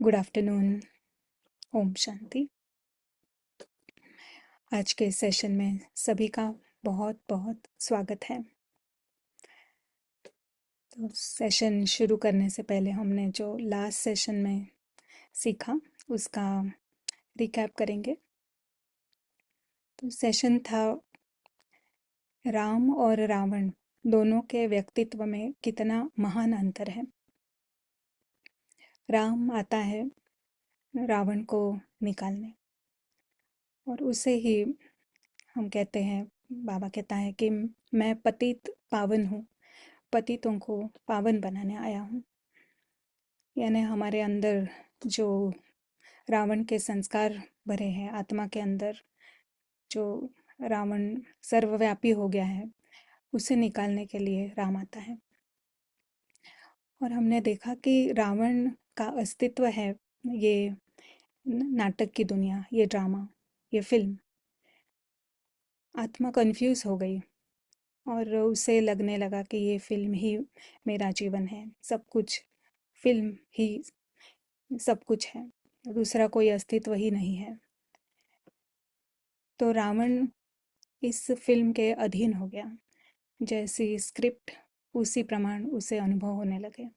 Good afternoon. Om Shanti. आज के session में सभी का बहुत बहुत स्वागत है। तो सेशन शुरू करने से पहले हमने जो लास्ट सेशन में सीखा उसका रिकैप करेंगे। तो सेशन था राम और रावण दोनों के व्यक्तित्व में कितना महान अंतर है। राम आता है रावण को निकालने और उसे ही हम कहते हैं, बाबा कहता है कि मैं पतित पावन हूँ, पतितों को पावन बनाने आया हूँ। यानी हमारे अंदर जो रावण के संस्कार भरे हैं, आत्मा के अंदर जो रावण सर्वव्यापी हो गया है, उसे निकालने के लिए राम आता है। और हमने देखा कि रावण का अस्तित्व है ये नाटक की दुनिया, ये ड्रामा, ये फिल्म। आत्मा कंफ्यूज हो गई और उसे लगने लगा कि ये फिल्म ही मेरा जीवन है, सब कुछ फिल्म ही सब कुछ है, दूसरा कोई अस्तित्व ही नहीं है। तो रावण इस फिल्म के अधीन हो गया। जैसी स्क्रिप्ट उसी प्रमाण उसे अनुभव होने लगे।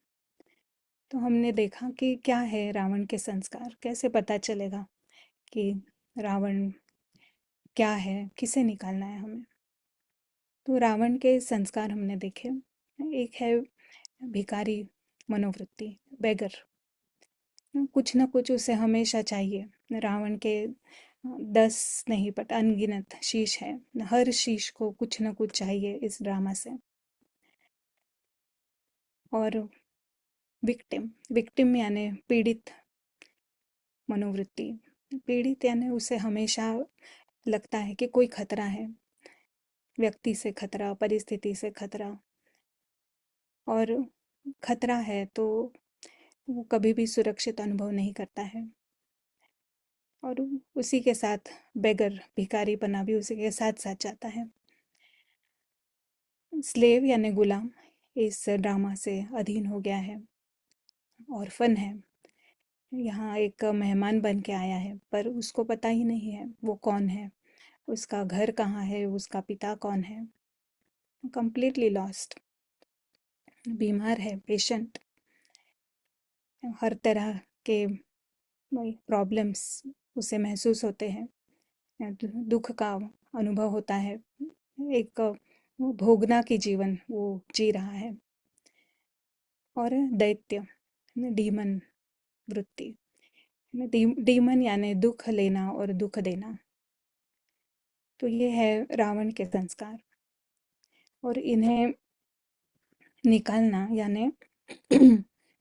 तो हमने देखा कि क्या है रावण के संस्कार, कैसे पता चलेगा कि रावण क्या है, किसे निकालना है हमें। तो रावण के संस्कार हमने देखे। एक है भिखारी मनोवृत्ति, बेगर। कुछ ना कुछ उसे हमेशा चाहिए। रावण के 10 नहीं बट अनगिनत शीश है, हर शीश को कुछ ना कुछ चाहिए इस ड्रामा से। और विक्टिम, विक्टिम यानी पीड़ित मनोवृत्ति। पीड़ित यानी उसे हमेशा लगता है कि कोई खतरा है, व्यक्ति से खतरा, परिस्थिति से खतरा। और खतरा है तो वो कभी भी सुरक्षित अनुभव नहीं करता है। और उसी के साथ बेगर, भिखारी पना भी उसी के साथ साथ जाता है। स्लेव यानी गुलाम इस ड्रामा से अधीन हो गया है। ऑर्फन है, यहाँ एक मेहमान बन के आया है, पर उसको पता ही नहीं है वो कौन है, उसका घर कहाँ है, उसका पिता कौन है। Completely lost. बीमार है, पेशेंट, हर तरह के प्रॉब्लम्स उसे महसूस होते हैं, दुख का अनुभव होता है। एक भोगना की जीवन वो जी रहा है। और दैत्य, डीमन वृत्ति। डीमन यानी दुख लेना और दुख देना। तो ये है रावण के संस्कार। और इन्हें निकालना यानी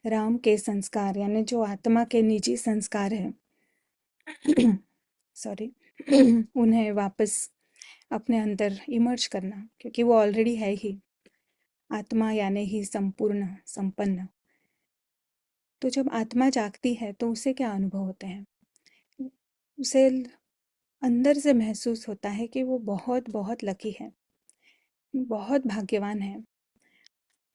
राम के संस्कार यानी जो आत्मा के निजी संस्कार हैं सॉरी उन्हें वापस अपने अंदर इमर्ज करना, क्योंकि वो ऑलरेडी है ही आत्मा यानी ही संपूर्ण संपन्न। तो जब आत्मा जागती है तो उसे क्या अनुभव होते हैं? उसे अंदर से महसूस होता है कि वो बहुत बहुत लकी है, बहुत भाग्यवान है।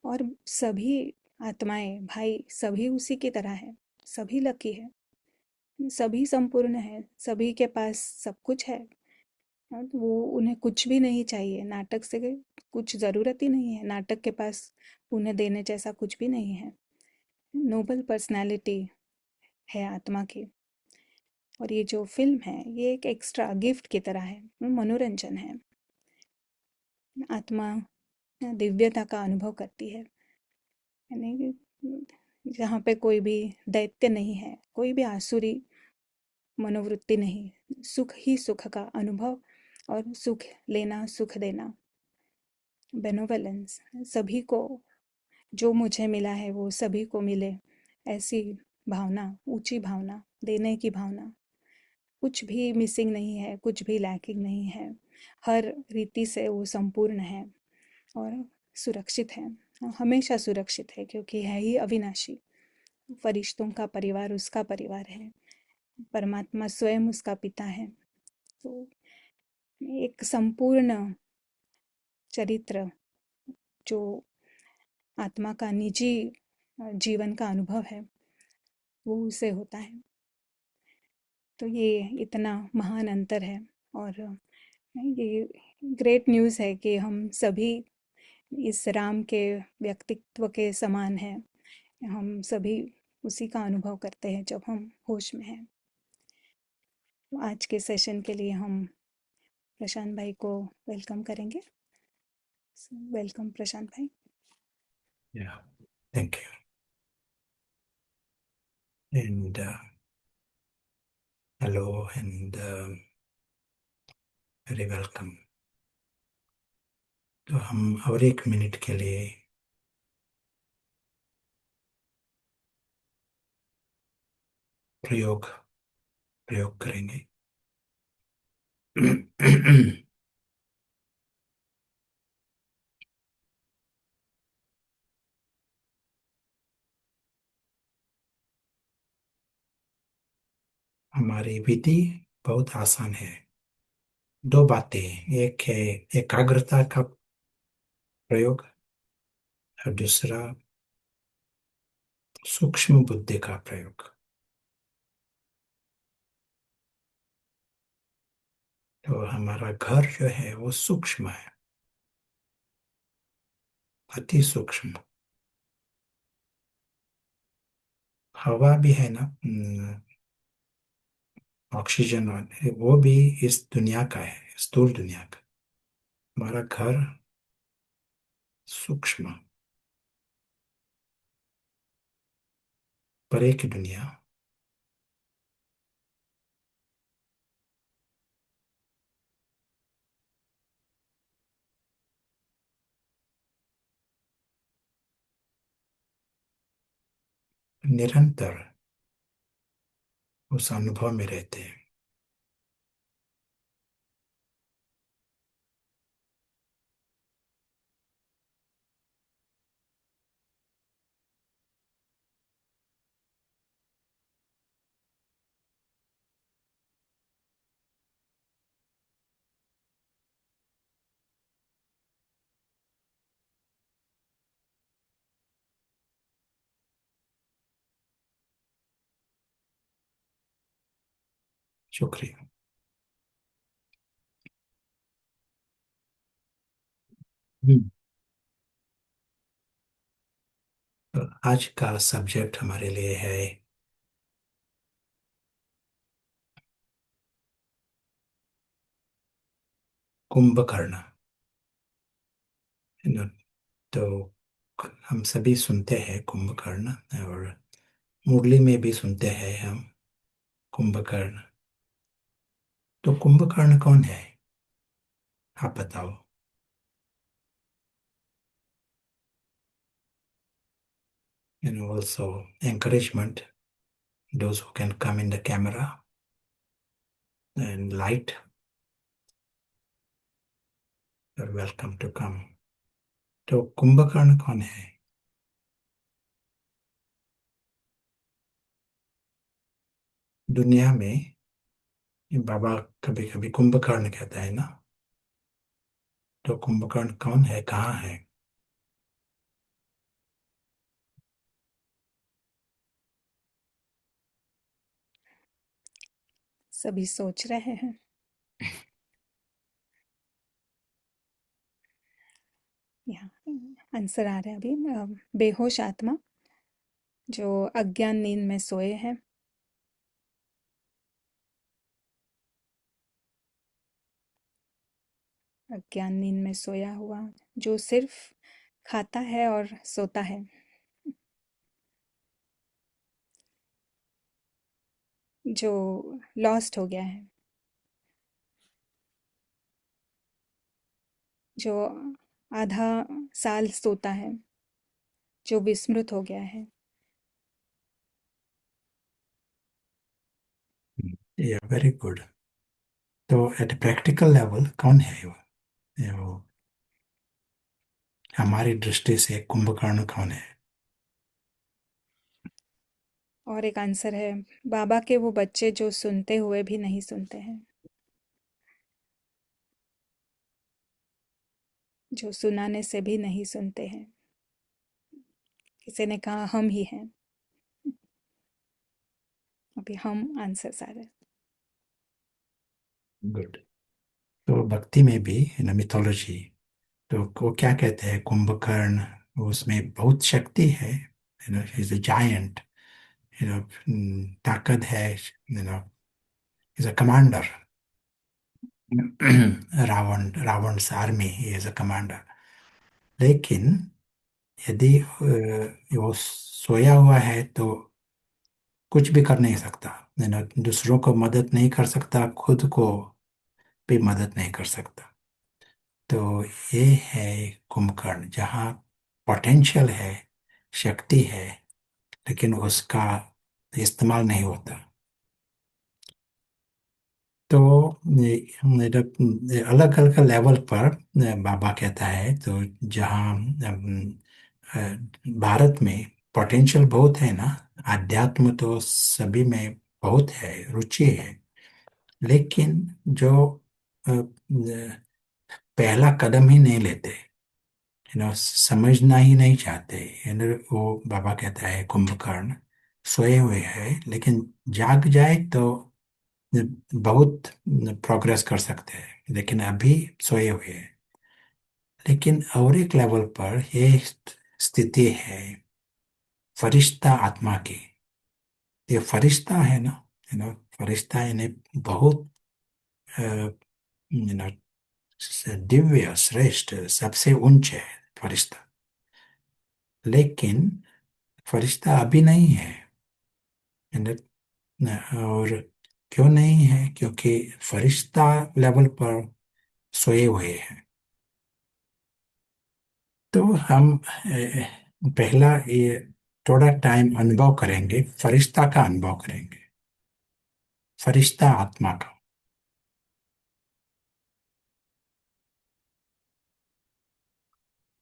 और सभी आत्माएं, भाई, सभी उसी की तरह है, सभी लकी है, सभी संपूर्ण है, सभी के पास सब कुछ है। और वो उन्हें कुछ भी नहीं चाहिए, नाटक से कुछ ज़रूरत ही नहीं है, नाटक के पास उन्हें देने जैसा कुछ भी नहीं है। नोबल पर्सनालिटी है आत्मा की। और ये जो फिल्म है ये एक एक्स्ट्रा गिफ्ट की तरह है, मनोरंजन है। आत्मा दिव्यता का अनुभव करती है, यानी जहाँ पे कोई भी दैत्य नहीं है, कोई भी आसुरी मनोवृत्ति नहीं, सुख ही सुख का अनुभव और सुख लेना, सुख देना, बेनोवेलेंस। सभी को जो मुझे मिला है वो सभी को मिले, ऐसी भावना, ऊंची भावना, देने की भावना। कुछ भी मिसिंग नहीं है, कुछ भी लैकिंग नहीं है, हर रीति से वो संपूर्ण है और सुरक्षित है, हमेशा सुरक्षित है, क्योंकि है ही अविनाशी। फरिश्तों का परिवार उसका परिवार है, परमात्मा स्वयं उसका पिता है। तो एक संपूर्ण चरित्र जो आत्मा का निजी जीवन का अनुभव है, वो उसे होता है। तो ये इतना महान अंतर है। और ये ग्रेट न्यूज़ है कि हम सभी इस राम के व्यक्तित्व के समान हैं। हम सभी उसी का अनुभव करते हैं जब हम होश में हैं। तो आज के सेशन के लिए हम प्रशांत भाई को वेलकम करेंगे। वेलकम प्रशांत भाई। Yeah, thank you. And hello and very welcome. तो हम और 1 मिनट के लिए प्रयोग प्रयोग करेंगे। हमारी विधि बहुत आसान है। 2 बातें हैं। एक है एकाग्रता का प्रयोग और दूसरा सूक्ष्म बुद्धि का प्रयोग। तो हमारा घर जो है वो सूक्ष्म है, अति सूक्ष्म। हवा भी है ना, ऑक्सीजन वो भी इस दुनिया का है, स्थूल दुनिया का। हमारा घर सूक्ष्म, परे की दुनिया। निरंतर उस अनुभव में रहते हैं। शुक्रिया। हम्म। तो आज का सब्जेक्ट हमारे लिए है कुंभकर्ण। है ना? तो हम सभी सुनते हैं कुंभकर्ण, और मुरली में भी सुनते हैं हम कुंभकर्ण। तो कुंभकर्ण कौन है, आप बताओ। And also encouragement, those who can come in the camera and light are welcome to come. तो कुंभकर्ण कौन है? दुनिया में बाबा कभी कभी कुंभकर्ण कहता है ना। तो कुंभकर्ण कौन है, कहाँ है? सभी सोच रहे हैं। यहाँ आंसर आ रहा है अभी। बेहोश आत्मा जो अज्ञान नींद में सोए हैं। अज्ञान नींद में सोया हुआ जो सिर्फ खाता है और सोता है। जो लॉस्ट हो गया है। जो आधा साल सोता है। जो विस्मृत हो गया है। या वेरी गुड। तो एट प्रैक्टिकल लेवल कौन है वो? हमारी दृष्टि से कुंभकर्ण कौन है? और एक आंसर है बाबा के वो बच्चे जो सुनते हुए भी नहीं सुनते हैं। जो सुनाने से भी नहीं सुनते हैं। किसी ने कहा हम ही हैं। अभी हम आंसर्स आ रहे हैं। गुड। तो भक्ति में भी मिथोलॉजी, तो वो क्या कहते हैं, कुंभकर्ण, उसमें बहुत शक्ति है, इज अ जायंट, ताकत है, is a commander. Ravan army is a commander. लेकिन यदि वो सोया हुआ है तो कुछ भी कर नहीं सकता, दूसरों को मदद नहीं कर सकता, खुद को भी मदद नहीं कर सकता। तो ये है कुंभकर्ण, जहाँ पोटेंशियल है, शक्ति है, लेकिन उसका इस्तेमाल नहीं होता। तो अलग अलग लेवल पर बाबा कहता है, तो जहाँ अ, भारत में पोटेंशियल बहुत है ना, अध्यात्म तो सभी में बहुत है, रुचि है, लेकिन जो पहला कदम ही नहीं लेते, समझना ही नहीं चाहते, वो बाबा कहता है कुंभकर्ण सोए हुए है, लेकिन जाग जाए तो बहुत प्रोग्रेस कर सकते हैं, लेकिन अभी सोए हुए हैं। लेकिन और एक लेवल पर ये स्थिति है फरिश्ता आत्मा की। ये फरिश्ता है ना, फरिश्ता यानी बहुत यू नो दिव्य श्रेष्ठ, सबसे ऊंचे फरिश्ता। लेकिन फरिश्ता अभी नहीं है, और क्यों नहीं है, क्योंकि फरिश्ता लेवल पर सोए हुए हैं। तो हम पहला ये थोड़ा टाइम अनुभव करेंगे, फरिश्ता का अनुभव करेंगे, फरिश्ता आत्मा का।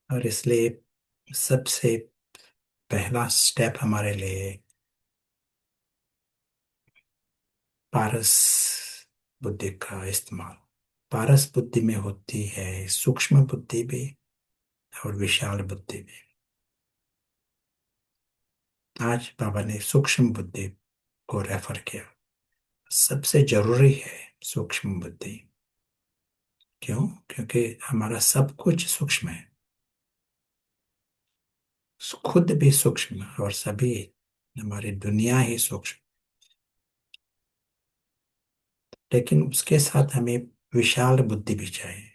और इसलिए सबसे पहला स्टेप हमारे लिए पारस बुद्धि का इस्तेमाल। पारस बुद्धि में होती है सूक्ष्म बुद्धि भी और विशाल बुद्धि भी। आज बाबा ने सूक्ष्म बुद्धि को रेफर किया। सबसे जरूरी है सूक्ष्म बुद्धि। क्यों? क्योंकि हमारा सब कुछ सूक्ष्म है, खुद भी सूक्ष्म और सभी, हमारी दुनिया ही सूक्ष्म। लेकिन उसके साथ हमें विशाल बुद्धि भी चाहिए।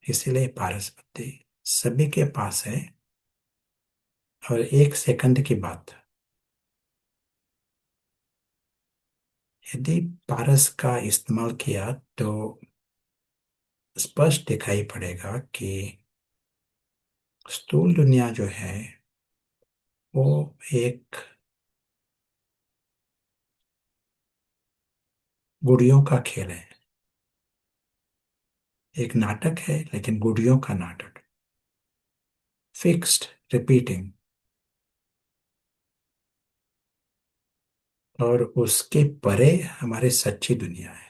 इसीलिए पारस बुद्धि सभी के पास है। और एक सेकंड की बात, यदि पारस का इस्तेमाल किया तो स्पष्ट दिखाई पड़ेगा कि स्थूल दुनिया जो है वो एक गुड़ियों का खेल है, एक नाटक है, लेकिन गुड़ियों का नाटक, फिक्स्ड, रिपीटिंग। और उसके परे हमारी सच्ची दुनिया है।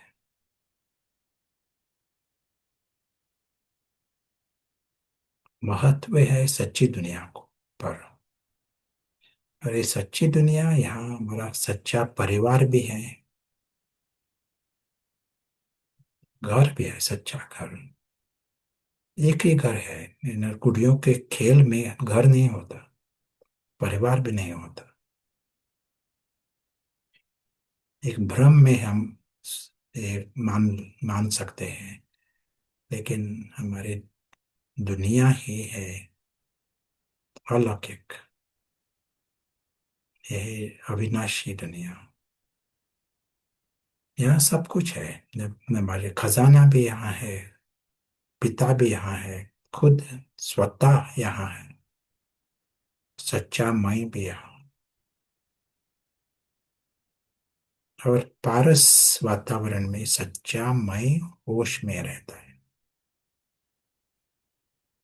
महत्व है सच्ची दुनिया को पर। और ये सच्ची दुनिया, यहाँ हमारा सच्चा परिवार भी है, घर भी है, सच्चा घर। एक ही घर है, इन गुड़ियों के खेल में घर नहीं होता, परिवार भी नहीं होता। एक भ्रम में हम ये मान सकते हैं, लेकिन हमारी दुनिया ही है अलौकिक, यह अविनाशी दुनिया। यहाँ सब कुछ है, हमारे खजाना भी यहाँ है, पिता भी यहाँ है, खुद स्वतः यहाँ है, सच्चा मई भी यहाँ। और पारस वातावरण में सच्चा मई होश में रहता है।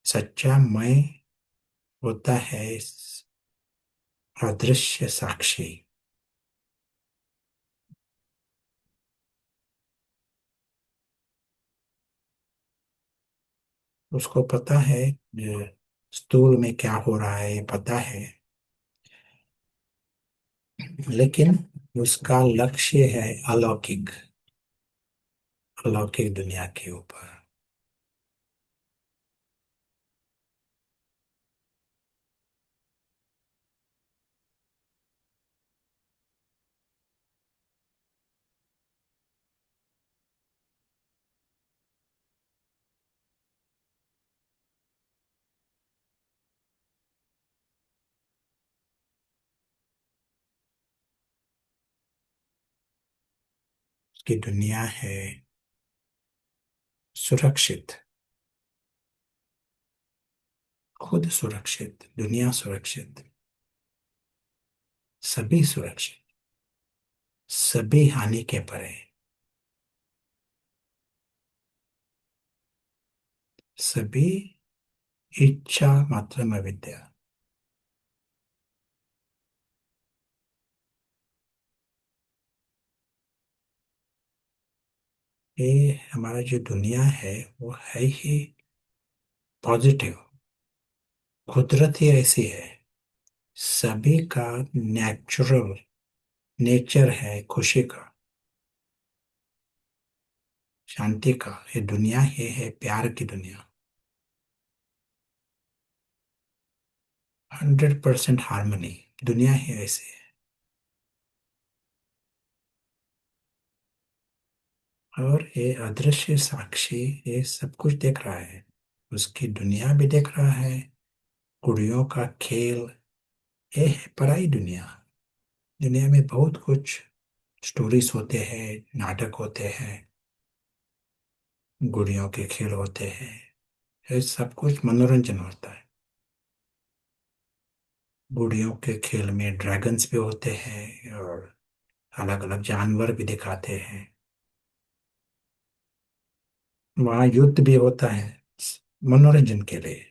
सच्चा मई होता है अदृश्य साक्षी। उसको पता है स्थूल में क्या हो रहा है, पता है, लेकिन उसका लक्ष्य है अलौकिक, अलौकिक दुनिया के ऊपर। उसकी दुनिया है सुरक्षित, खुद सुरक्षित, दुनिया सुरक्षित, सभी सुरक्षित, सभी हानि के परे, सभी इच्छा मात्र में विद्या। ये हमारा जो दुनिया है वो है ही पॉजिटिव, कुदरत ही ऐसी है। सभी का नेचुरल नेचर है खुशी का, शांति का। ये दुनिया ही है प्यार की दुनिया। 100% हार्मनी, दुनिया ही ऐसी है। और ये अदृश्य साक्षी ये सब कुछ देख रहा है, उसकी दुनिया भी देख रहा है, कुड़ियों का खेल। ये है पराई दुनिया। दुनिया में बहुत कुछ स्टोरीज होते हैं, नाटक होते हैं, गुड़ियों के खेल होते हैं, ये सब कुछ मनोरंजन होता है। गुड़ियों के खेल में ड्रैगन्स भी होते हैं और अलग अलग जानवर भी दिखाते हैं। वहाँ युद्ध भी होता है मनोरंजन के लिए।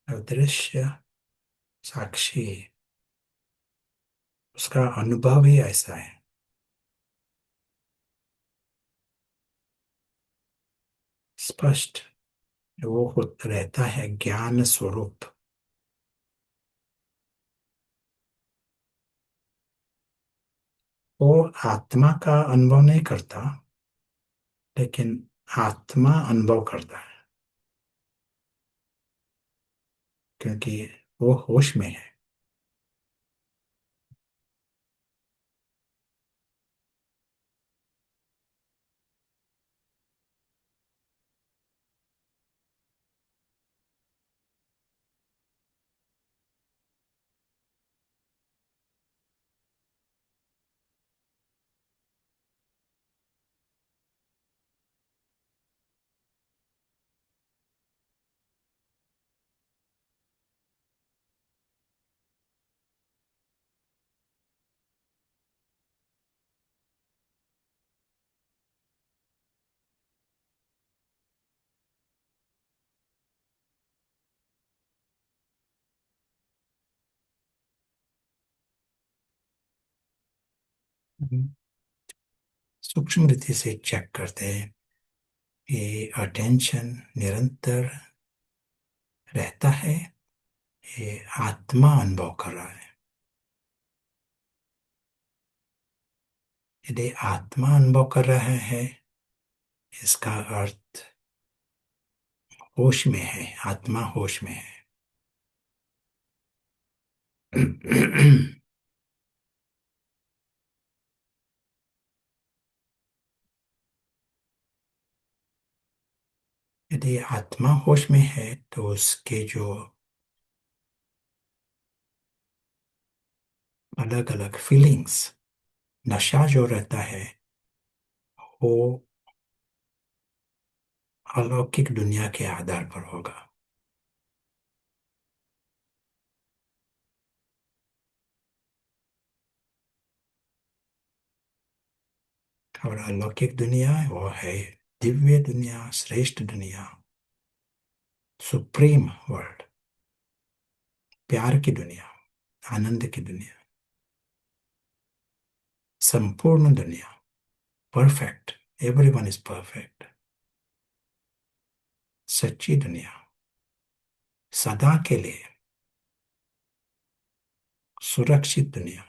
अदृश्य साक्षी, उसका अनुभव ही ऐसा है। स्पष्ट, वो रहता है ज्ञान स्वरूप। वो आत्मा का अनुभव नहीं करता, लेकिन आत्मा अनुभव करता है, क्योंकि वो होश में है। हम सूक्ष्म रीति से चेक करते हैं, ये अटेंशन निरंतर रहता है, ये आत्मा अनुभव कर रहा है। यदि आत्मा अनुभव कर रहा है, इसका अर्थ होश में है, आत्मा होश में है। यदि आत्मा होश में है तो उसके जो अलग अलग फीलिंग्स, नशा जो रहता है, वो अलौकिक दुनिया के आधार पर होगा। और अलौकिक दुनिया वो है दिव्य दुनिया, श्रेष्ठ दुनिया, सुप्रीम वर्ल्ड, प्यार की दुनिया, आनंद की दुनिया, संपूर्ण दुनिया, परफेक्ट। Everyone is perfect. सच्ची दुनिया, सदा के लिए सुरक्षित दुनिया।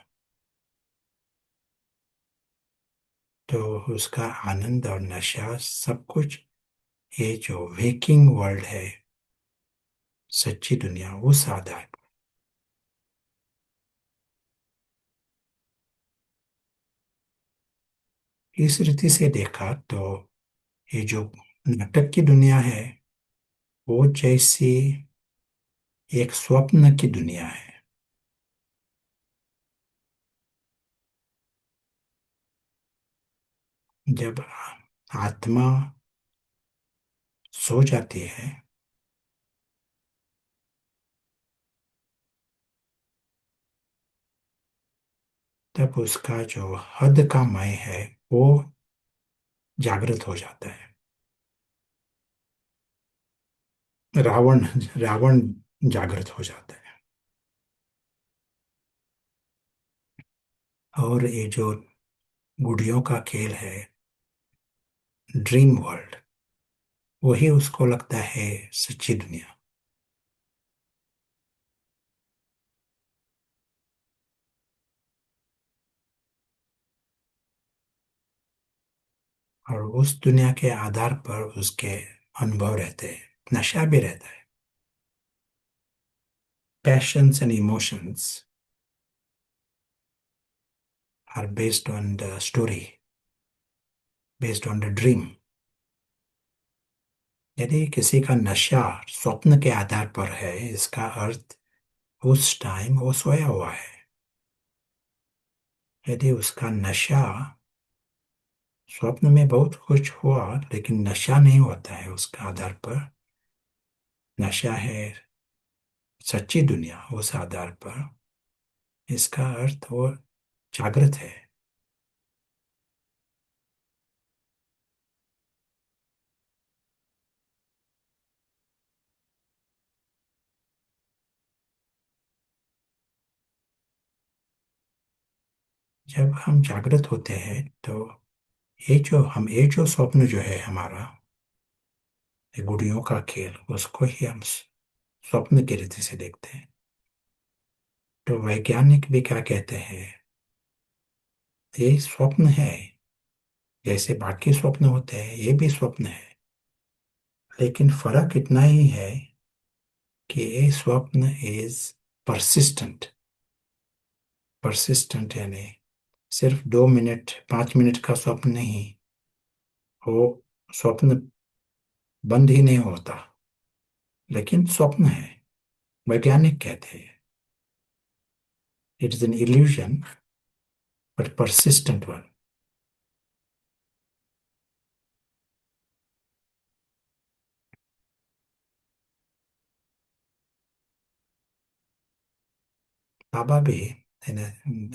तो उसका आनंद और नशा सब कुछ, ये जो वेकिंग वर्ल्ड है, सच्ची दुनिया, उस आधार पर। इस रीति से देखा तो ये जो नाटक की दुनिया है, वो जैसी एक स्वप्न की दुनिया है। जब आत्मा सो जाती है, तब उसका जो हद का मैं है, वो जागृत हो जाता है। रावण रावण जागृत हो जाता है। और ये जो गुड़ियों का खेल है, ड्रीम वर्ल्ड, वही उसको लगता है सच्ची दुनिया। और उस दुनिया के आधार पर उसके अनुभव रहते हैं, नशा भी रहता है। Passions and emotions are based on the story, based on the dream. यदि किसी का नशा स्वप्न के आधार पर है, इसका अर्थ उस टाइम वो सोया हुआ है। यदि उसका नशा, स्वप्न में बहुत कुछ हुआ लेकिन नशा नहीं होता है उसका आधार पर, नशा है सच्ची दुनिया उस आधार पर, इसका अर्थ वो जागृत है। जब हम जागृत होते हैं तो ये जो स्वप्न जो है हमारा, ये गुड़ियों का खेल, उसको ही हम स्वप्न की रीति से देखते हैं। तो वैज्ञानिक भी क्या कहते हैं, ये स्वप्न है, जैसे बाकी स्वप्न होते हैं ये भी स्वप्न है। लेकिन फर्क इतना ही है कि ये स्वप्न इज परसिस्टेंट। परसिस्टेंट यानी सिर्फ 2 मिनट 5 मिनट का स्वप्न नहीं, वो स्वप्न बंद ही नहीं होता, लेकिन स्वप्न है। वैज्ञानिक कहते हैं it is an illusion but persistent one. बाबा भी है ना,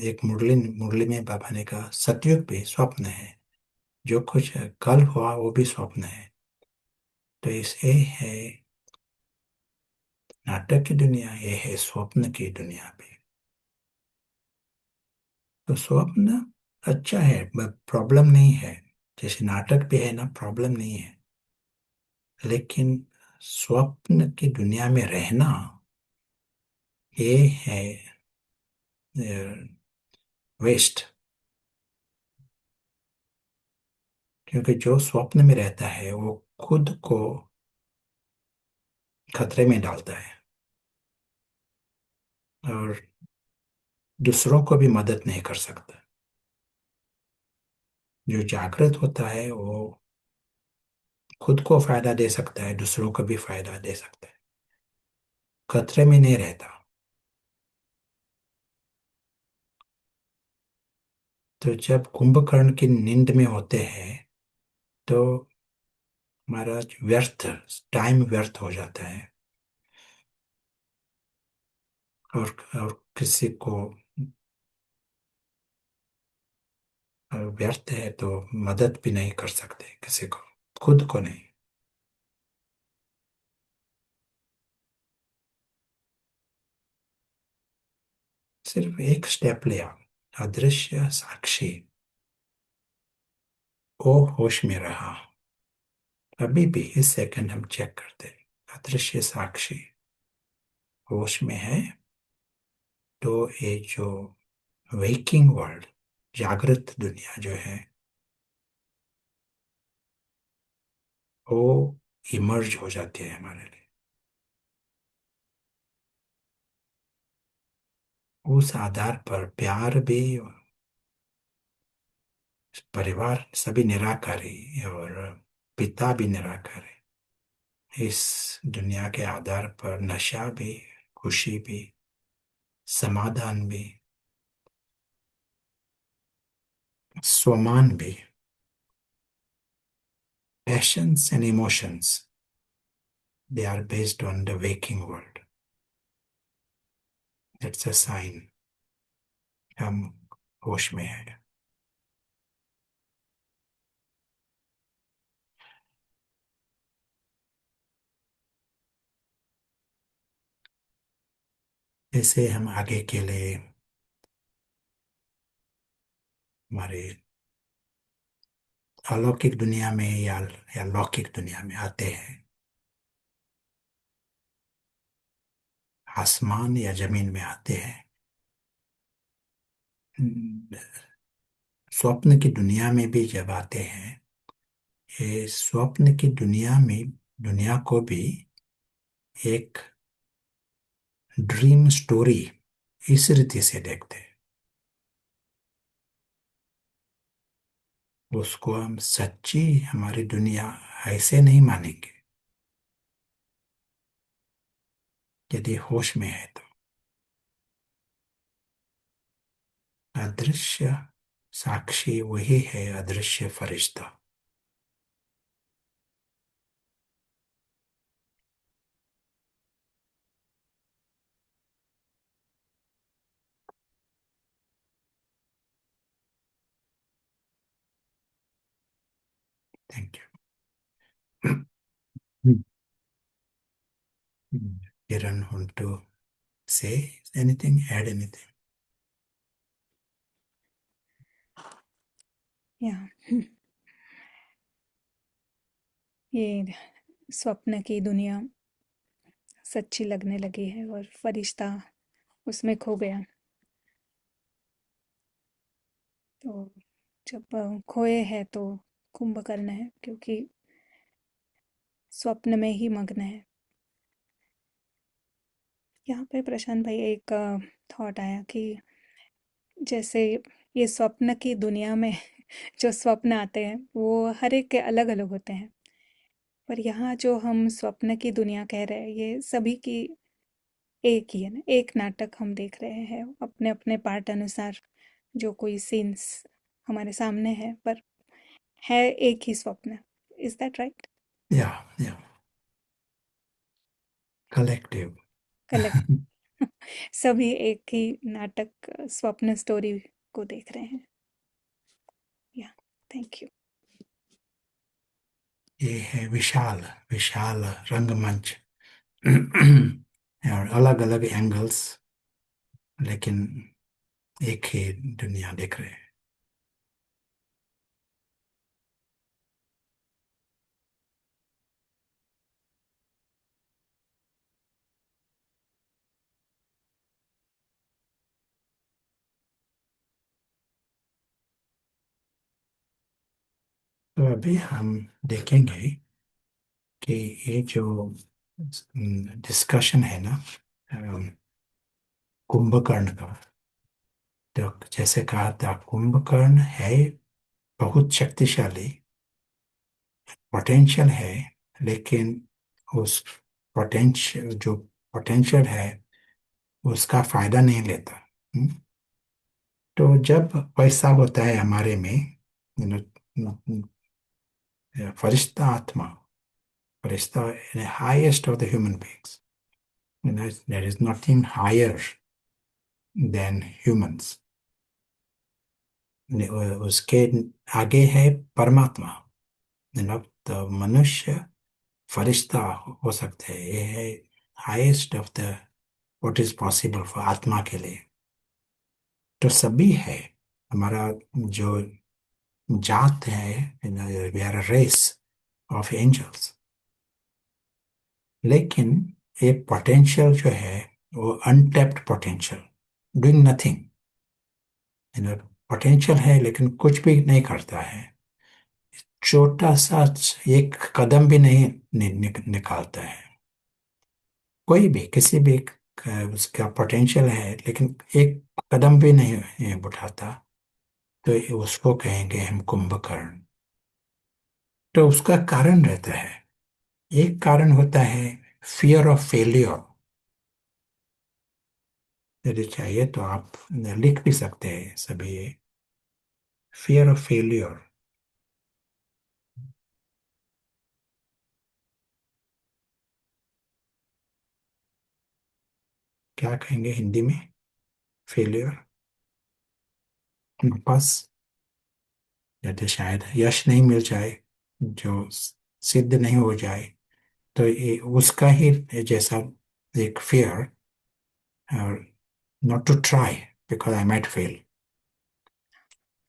एक मुरली मुरली में बाबा ने कहा सतयुग भी स्वप्न है, जो कुछ कल हुआ वो भी स्वप्न है। तो इसे है नाटक की दुनिया, ये है स्वप्न की दुनिया भी। तो स्वप्न अच्छा है, प्रॉब्लम नहीं है। जैसे नाटक भी है ना, प्रॉब्लम नहीं है। लेकिन स्वप्न की दुनिया में रहना, ये है वेस्ट। क्योंकि जो स्वप्न में रहता है वो खुद को खतरे में डालता है, और दूसरों को भी मदद नहीं कर सकता। जो जागृत होता है वो खुद को फायदा दे सकता है, दूसरों को भी फायदा दे सकता है, खतरे में नहीं रहता। तो जब कुंभकर्ण की नींद में होते हैं तो हमारा व्यर्थ टाइम व्यर्थ हो जाता है। और किसी को व्यर्थ है तो मदद भी नहीं कर सकते किसी को, खुद को नहीं। सिर्फ एक स्टेप लिया, अदृश्य साक्षी, वो होश में रहा, अभी भी इस सेकंड हम चेक करते हैं, अदृश्य साक्षी होश में है, तो ये जो वेकिंग वर्ल्ड, जागृत दुनिया जो है, वो इमर्ज हो जाती है हमारे लिए। उस आधार पर प्यार भी, परिवार सभी निराकारी और पिता भी निराकार है। इस दुनिया के आधार पर नशा भी, खुशी भी, समाधान भी, स्वमान भी, passions and emotions, they are based on the waking world. That's a sign हम होश में है। जैसे हम आगे के लिए हमारे अलौकिक दुनिया में या लौकिक दुनिया में आते हैं, आसमान या जमीन में आते हैं, स्वप्न की दुनिया में भी जब आते हैं, ये स्वप्न की दुनिया में दुनिया को भी एक ड्रीम स्टोरी इस रीति से देखते हैं। उसको हम सच्ची हमारी दुनिया ऐसे नहीं मानेंगे यदि होश में है तो। अदृश्य साक्षी वही है, अदृश्य फरिश्ता। Thank you. Kiran want to say anything, add anything? या ये स्वप्न की दुनिया सच्ची लगने लगी है और फरिश्ता उसमें खो गया। तो जब खोए हैं तो कुंभकर्ण है, क्योंकि स्वप्न में ही मग्न है। यहाँ पे प्रशांत भाई एक थॉट आया कि जैसे ये स्वप्न की दुनिया में जो स्वप्न आते हैं वो हर एक के अलग अलग होते हैं, पर यहाँ जो हम स्वप्न की दुनिया कह रहे हैं ये सभी की एक ही है ना, एक नाटक हम देख रहे हैं अपने अपने पार्ट अनुसार। जो कोई सीन्स हमारे सामने है, पर है एक ही स्वप्न। Is that right? या कलेक्टिव। कलेक्ट सभी एक ही नाटक, स्वप्न स्टोरी को देख रहे हैं। या, थैंक यू। ये है विशाल विशाल रंगमंच और अलग अलग एंगल्स, लेकिन एक ही दुनिया देख रहे हैं। तो अभी हम देखेंगे कि ये जो डिस्कशन है ना, कुंभकर्ण का, तो जैसे कहा था कुंभकर्ण है बहुत शक्तिशाली, पोटेंशियल है, लेकिन उस पोटेंशियल जो पोटेंशियल है उसका फायदा नहीं लेता। हम्म? तो जब पैसा होता है हमारे में, फरिश्ता आत्मा, फरिश्ता highest of the human beings, there is nothing higher than humans। उसके आगे है परमात्मा। तो मनुष्य फरिश्ता हो सकते हैं, ये है highest of the what is possible for आत्मा के लिए। तो सभी है, हमारा जो जात है, we are race, of angels. लेकिन ये पोटेंशियल जो है वो untapped potential, doing nothing. Potential है लेकिन कुछ भी नहीं करता है। छोटा सा एक कदम भी नहीं निकालता है। कोई भी किसी भी उसका पोटेंशियल है लेकिन एक कदम भी नहीं उठाता, तो उसको कहेंगे हम कुंभकर्ण। तो उसका कारण रहता है, एक कारण होता है फियर ऑफ फेलियर। यदि चाहिए तो आप लिख भी सकते हैं सभी ये, फियर ऑफ फेलियर। क्या कहेंगे हिंदी में फेलियर? बस, यदि शायद यश नहीं मिल जाए, जो सिद्ध नहीं हो जाए, तो ये उसका ही जैसा एक फियर, और not to try because I might fail,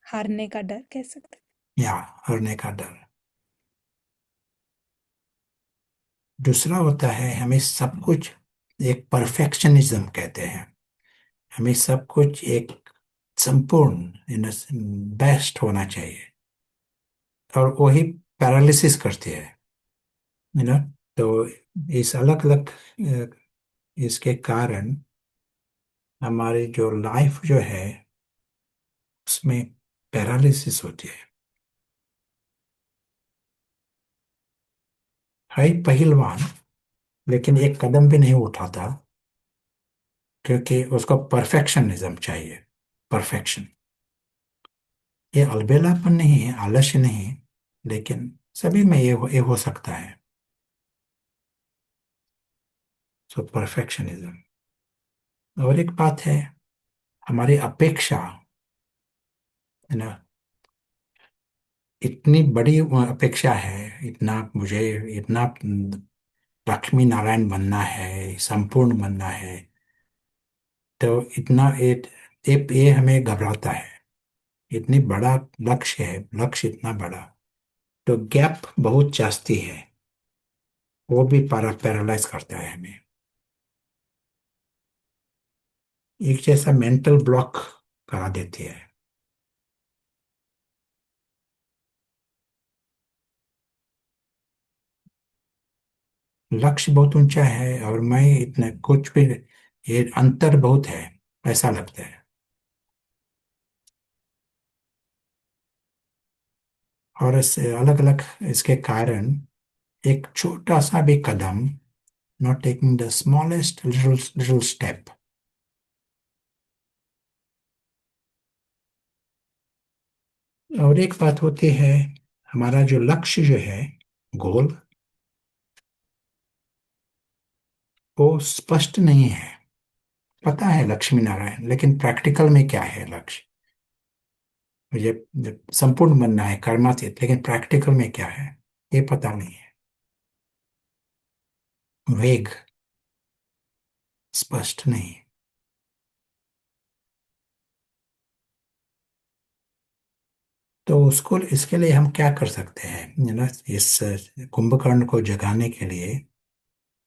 हारने का डर कह सकते या हारने का डर। दूसरा होता है हमें सब कुछ, एक परफेक्शनिज्म कहते हैं। हमें सब कुछ एक संपूर्ण बेस्ट होना चाहिए, और वही पैरालिसिस करती है, है ना। तो इस अलग अलग इसके कारण हमारी जो लाइफ जो है उसमें पैरालिसिस होती है पहलवान, लेकिन एक कदम भी नहीं उठाता, क्योंकि उसको परफेक्शनिज्म चाहिए। परफेक्शन, ये अलबेलापन नहीं है, आलस्य नहीं है, लेकिन सभी में ये हो सकता है। सो परफेक्शनिज्म। और एक बात है, हमारी अपेक्षा, है ना, इतनी बड़ी अपेक्षा है, इतना मुझे, इतना लक्ष्मी नारायण बनना है, संपूर्ण बनना है, तो इतना ये हमें घबराता है। इतनी बड़ा लक्ष्य है, लक्ष्य इतना बड़ा, तो गैप बहुत जास्ती है, वो भी पैरालाइज करता है हमें। एक जैसा मेंटल ब्लॉक करा देती है। लक्ष्य बहुत ऊंचा है और मैं इतना कुछ भी, ये अंतर बहुत है, ऐसा लगता है। और इससे अलग अलग इसके कारण, एक छोटा सा भी कदम, not taking the smallest little little step. और एक बात होती है, हमारा जो लक्ष्य जो है, गोल, वो स्पष्ट नहीं है। पता है लक्ष्मी नारायण, लेकिन प्रैक्टिकल में क्या है लक्ष्य? मुझे संपूर्ण बनना है कर्मातीत, लेकिन प्रैक्टिकल में क्या है ये पता नहीं है। वेग, स्पष्ट नहीं। तो उसको, इसके लिए हम क्या कर सकते हैं, ना, इस कुंभकर्ण को जगाने के लिए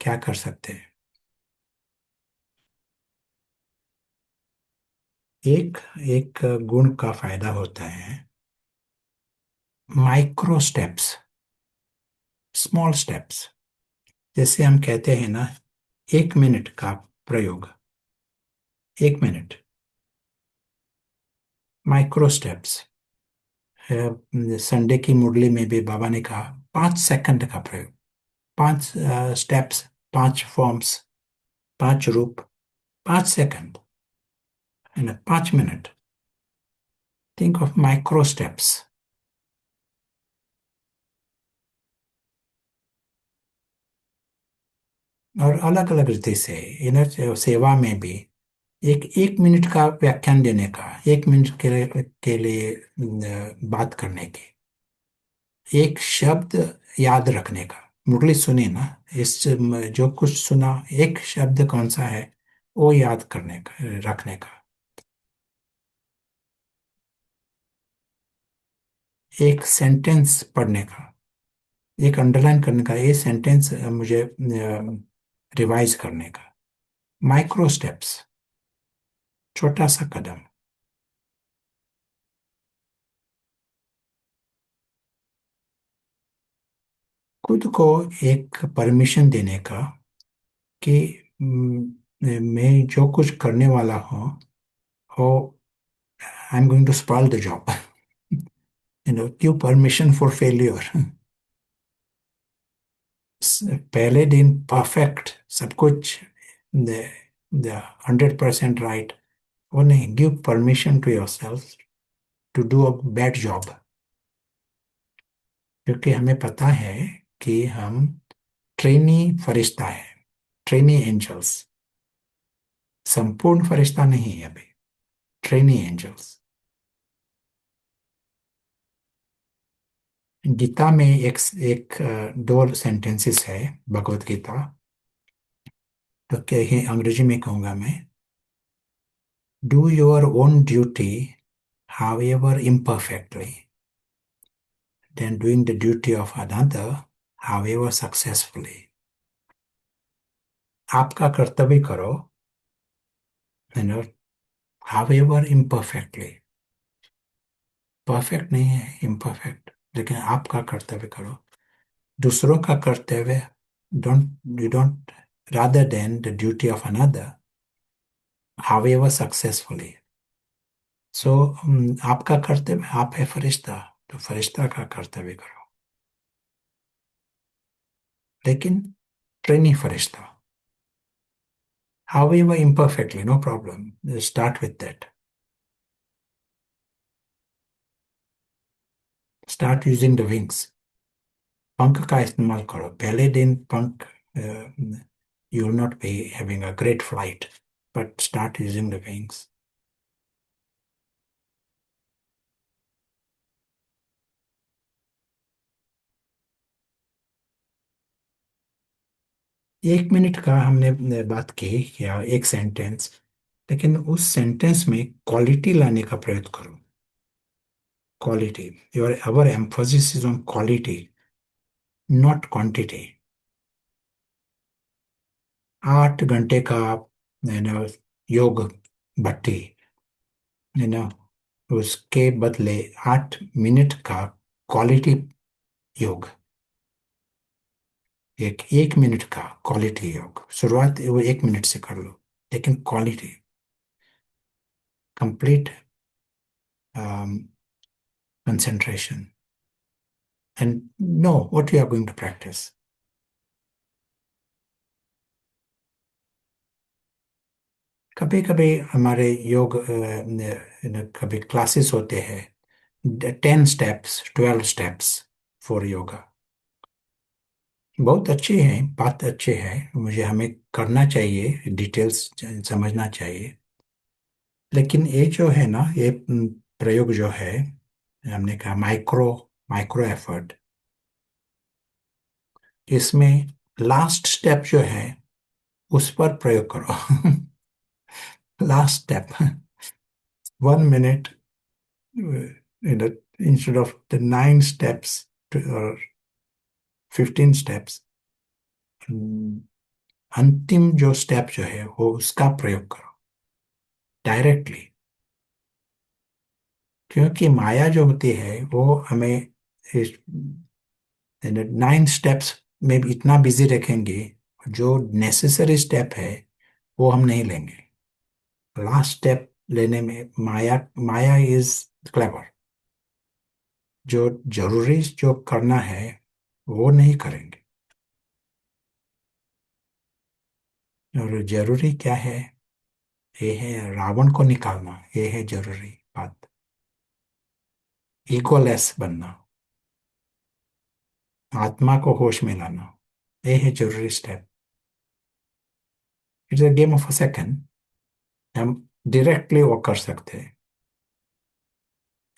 क्या कर सकते हैं? एक एक गुण का फायदा होता है, माइक्रो स्टेप्स, स्मॉल स्टेप्स। जैसे हम कहते हैं ना, 1 मिनट का प्रयोग, 1 मिनट, माइक्रो स्टेप्स। संडे की मुरली में भी बाबा ने कहा 5 सेकंड का प्रयोग, 5 स्टेप्स, 5 फॉर्म्स, 5 रूप, 5 सेकंड, है ना, 5 minute. Think of micro steps. और अलग अलग रीति से इन्हें सेवा में भी, एक 1 मिनट का व्याख्यान देने का, 1 मिनट के लिए बात करने की, एक शब्द याद रखने का। मुरली सुनी ना, इस जो कुछ सुना, एक शब्द कौन सा है वो याद करने का, रखने का, एक सेंटेंस पढ़ने का, एक अंडरलाइन करने का, ये सेंटेंस मुझे रिवाइज करने का। माइक्रो स्टेप्स, छोटा सा कदम। खुद को एक परमिशन देने का कि मैं जो कुछ करने वाला हूँ वो, I am going to spoil the job. Give permission for failure. पहले दिन परफेक्ट, सब कुछ 100% राइट, वो नहीं। Give permission to yourself to do a bad job. क्योंकि हमें पता है कि हम ट्रेनी फरिश्ता है, ट्रेनी एंजल्स। संपूर्ण फरिश्ता नहीं है अभी, ट्रेनी एंजल्स। गीता में एक एक दो सेंटेंसेस है, भगवत गीता। तो क्या ही अंग्रेजी में कहूंगा मैं। Do your own duty however imperfectly, then doing the duty of another however successfully। आपका कर्तव्य करो, you know, however imperfectly। Perfect नहीं है, इम्परफेक्ट, लेकिन आपका कर्तव्य करो। दूसरों का कर्तव्य, don't rather than the duty of another however successfully। सो आपका कर्तव्य, आप है फरिश्ता, तो फरिश्ता का कर्तव्य करो, लेकिन trainee Firishta. However imperfectly, no problem. Start with that. Start using the wings। पंख का इस्तेमाल करो। पहले दिन पंख, you will not be having a great flight, but start using the wings। एक मिनट का हमने बात की, या एक सेंटेंस, लेकिन उस सेंटेंस में क्वालिटी लाने का प्रयत्न करो। Quality, your our emphasis is on quality, not quantity. 8 घंटे का योग भट्टी, उसके बदले 8 मिनट का क्वालिटी योग। एक मिनट का क्वालिटी योग, शुरुआत वो 1 मिनट से कर लो, लेकिन quality, complete concentration, and know what you are going to practise. कभी कभी हमारे योग कभी क्लासेस होते हैं, 10 स्टेप्स, 12 स्टेप्स फॉर योगा। बहुत अच्छी है, बात अच्छी है, मुझे हमें करना चाहिए, डिटेल्स समझना चाहिए। लेकिन ये जो है ना, ये प्रयोग जो है, हमने कहा माइक्रो माइक्रो एफर्ट, इसमें लास्ट स्टेप जो है उस पर प्रयोग करो। Last step, 1 minute, instead of the 9 steps और 15 स्टेप्स, अंतिम जो स्टेप जो है वो उसका प्रयोग करो डायरेक्टली। क्योंकि माया जो होती है वो हमें 9 स्टेप्स में भी इतना बिजी रखेंगे, जो नेसेसरी स्टेप है वो हम नहीं लेंगे। लास्ट स्टेप लेने में माया माया इज क्लेवर। जो जरूरी जो करना है वो नहीं करेंगे। और जरूरी क्या है? ये है रावण को निकालना, ये है जरूरी बात। इगोलेस बनना, आत्मा को होश में लाना, ये है जरूरी step. It's a game of a second, हम डायरेक्टली वो कर सकते हैं।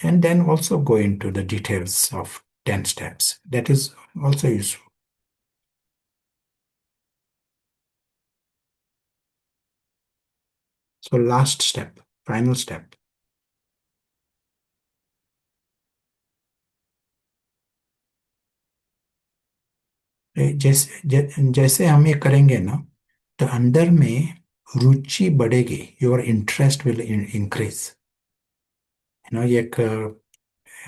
And then also go into the details of 10 steps. That is also useful. So last step, final step. जैसे हम ये करेंगे ना, तो अंदर में रुचि बढ़ेगी, योर इंटरेस्ट विल इंक्रीज। ये एक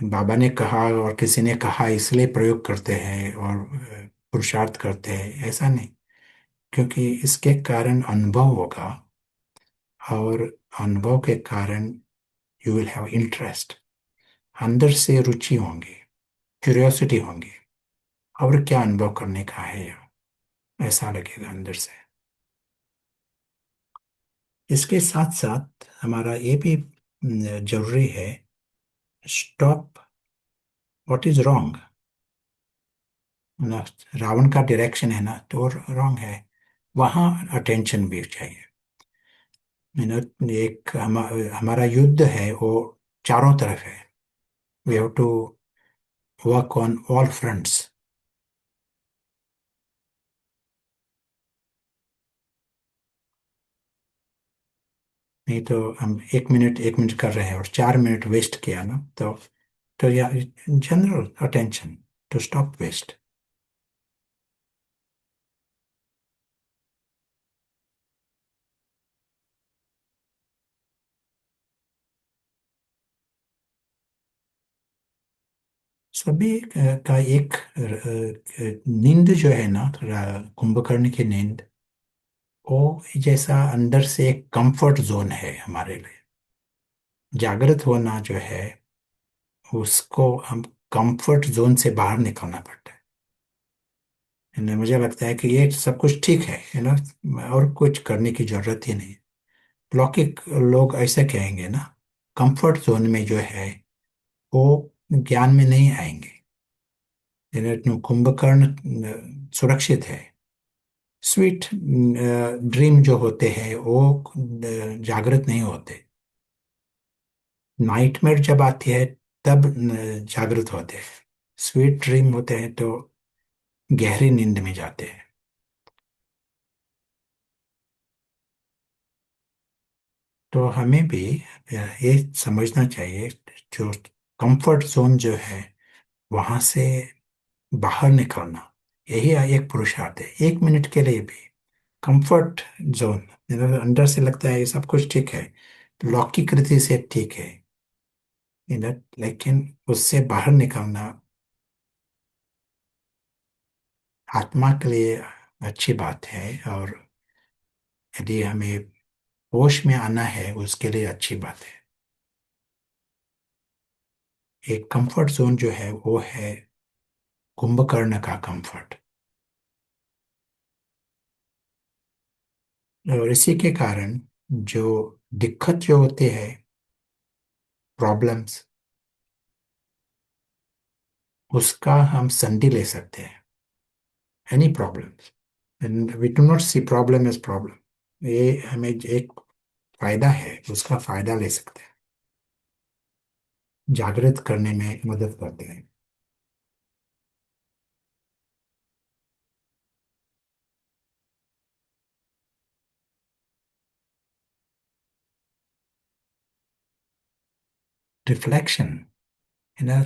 बाबा ने कहा और किसी ने कहा इसलिए प्रयोग करते हैं और पुरुषार्थ करते हैं, ऐसा नहीं। क्योंकि इसके कारण अनुभव होगा, और अनुभव के कारण यू विल हैव इंटरेस्ट, अंदर से रुचि होंगी, क्यूरियोसिटी होंगी, और क्या अनुभव करने का है ऐसा लगेगा अंदर से। इसके साथ साथ हमारा ये भी जरूरी है, स्टॉप व्हाट इज रॉन्ग ना। रावण का डायरेक्शन है ना, तो रॉन्ग है, वहाँ अटेंशन भी चाहिए। एक हमारा युद्ध है वो चारों तरफ है, we have to work on all fronts. नहीं तो हम 1 मिनट कर रहे हैं और 4 मिनट वेस्ट किया ना, तो या general attention to stop waste. सभी का एक नींद जो है ना, कुंभकर्ण की नींद, वो जैसा अंदर से एक कंफर्ट जोन है हमारे लिए। जागृत होना जो है, उसको हम कंफर्ट जोन से बाहर निकलना पड़ता है। मुझे लगता है कि ये सब कुछ ठीक है ना, और कुछ करने की जरूरत ही नहीं। लौकिक लोग ऐसे कहेंगे ना, कंफर्ट जोन में जो है वो ज्ञान में नहीं आएंगे। कुंभकर्ण सुरक्षित है। स्वीट ड्रीम जो होते हैं वो जागृत नहीं होते। नाइटमेयर जब आती है तब जागृत होते हैं। स्वीट ड्रीम होते हैं तो गहरी नींद में जाते हैं। तो हमें भी ये समझना चाहिए, जो कंफर्ट जोन जो है वहां से बाहर निकलना, यही एक पुरुषार्थ है। 1 मिनट के लिए भी कंफर्ट जोन, अंदर से लगता है ये सब कुछ ठीक है, लौकिक रीति से ठीक है, लेकिन उससे बाहर निकलना आत्मा के लिए अच्छी बात है। और यदि हमें होश में आना है उसके लिए अच्छी बात है। एक कंफर्ट जोन जो है वो है कुंभकर्ण का कंफर्ट। और इसी के कारण जो दिक्कत जो होते हैं, प्रॉब्लम्स, उसका हम संधि ले सकते हैं। Any problems, and we do not see problem as problem, ये हमें एक फायदा है, उसका फायदा ले सकते हैं, जागृत करने में मदद करते हैं। रिफ्लेक्शन है ना,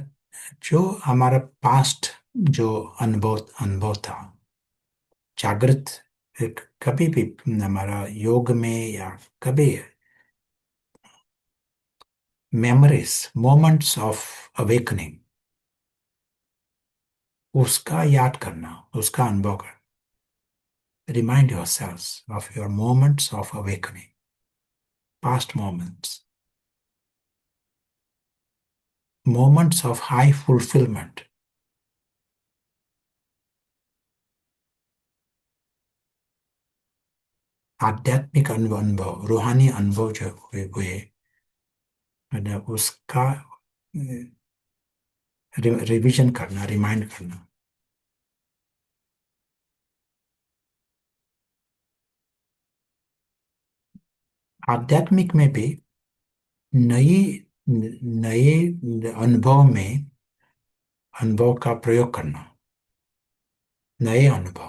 जो हमारा पास्ट जो अनुभव था, जागृत, एक कभी भी हमारा योग में या कभी मेमोरीज, मोमेंट्स ऑफ अवेकनिंग, उसका याद करना, उसका अनुभव करना। Remind your self of your moments of awakening, past moments, moments of high fulfilment. आध्यात्मिक अनुभव, रूहानी अनुभव जो हुए है ना, उसका रिवीजन करना, रिमाइंड करना। आध्यात्मिक में भी नई नए अनुभव में, अनुभव का प्रयोग करना, नए अनुभव।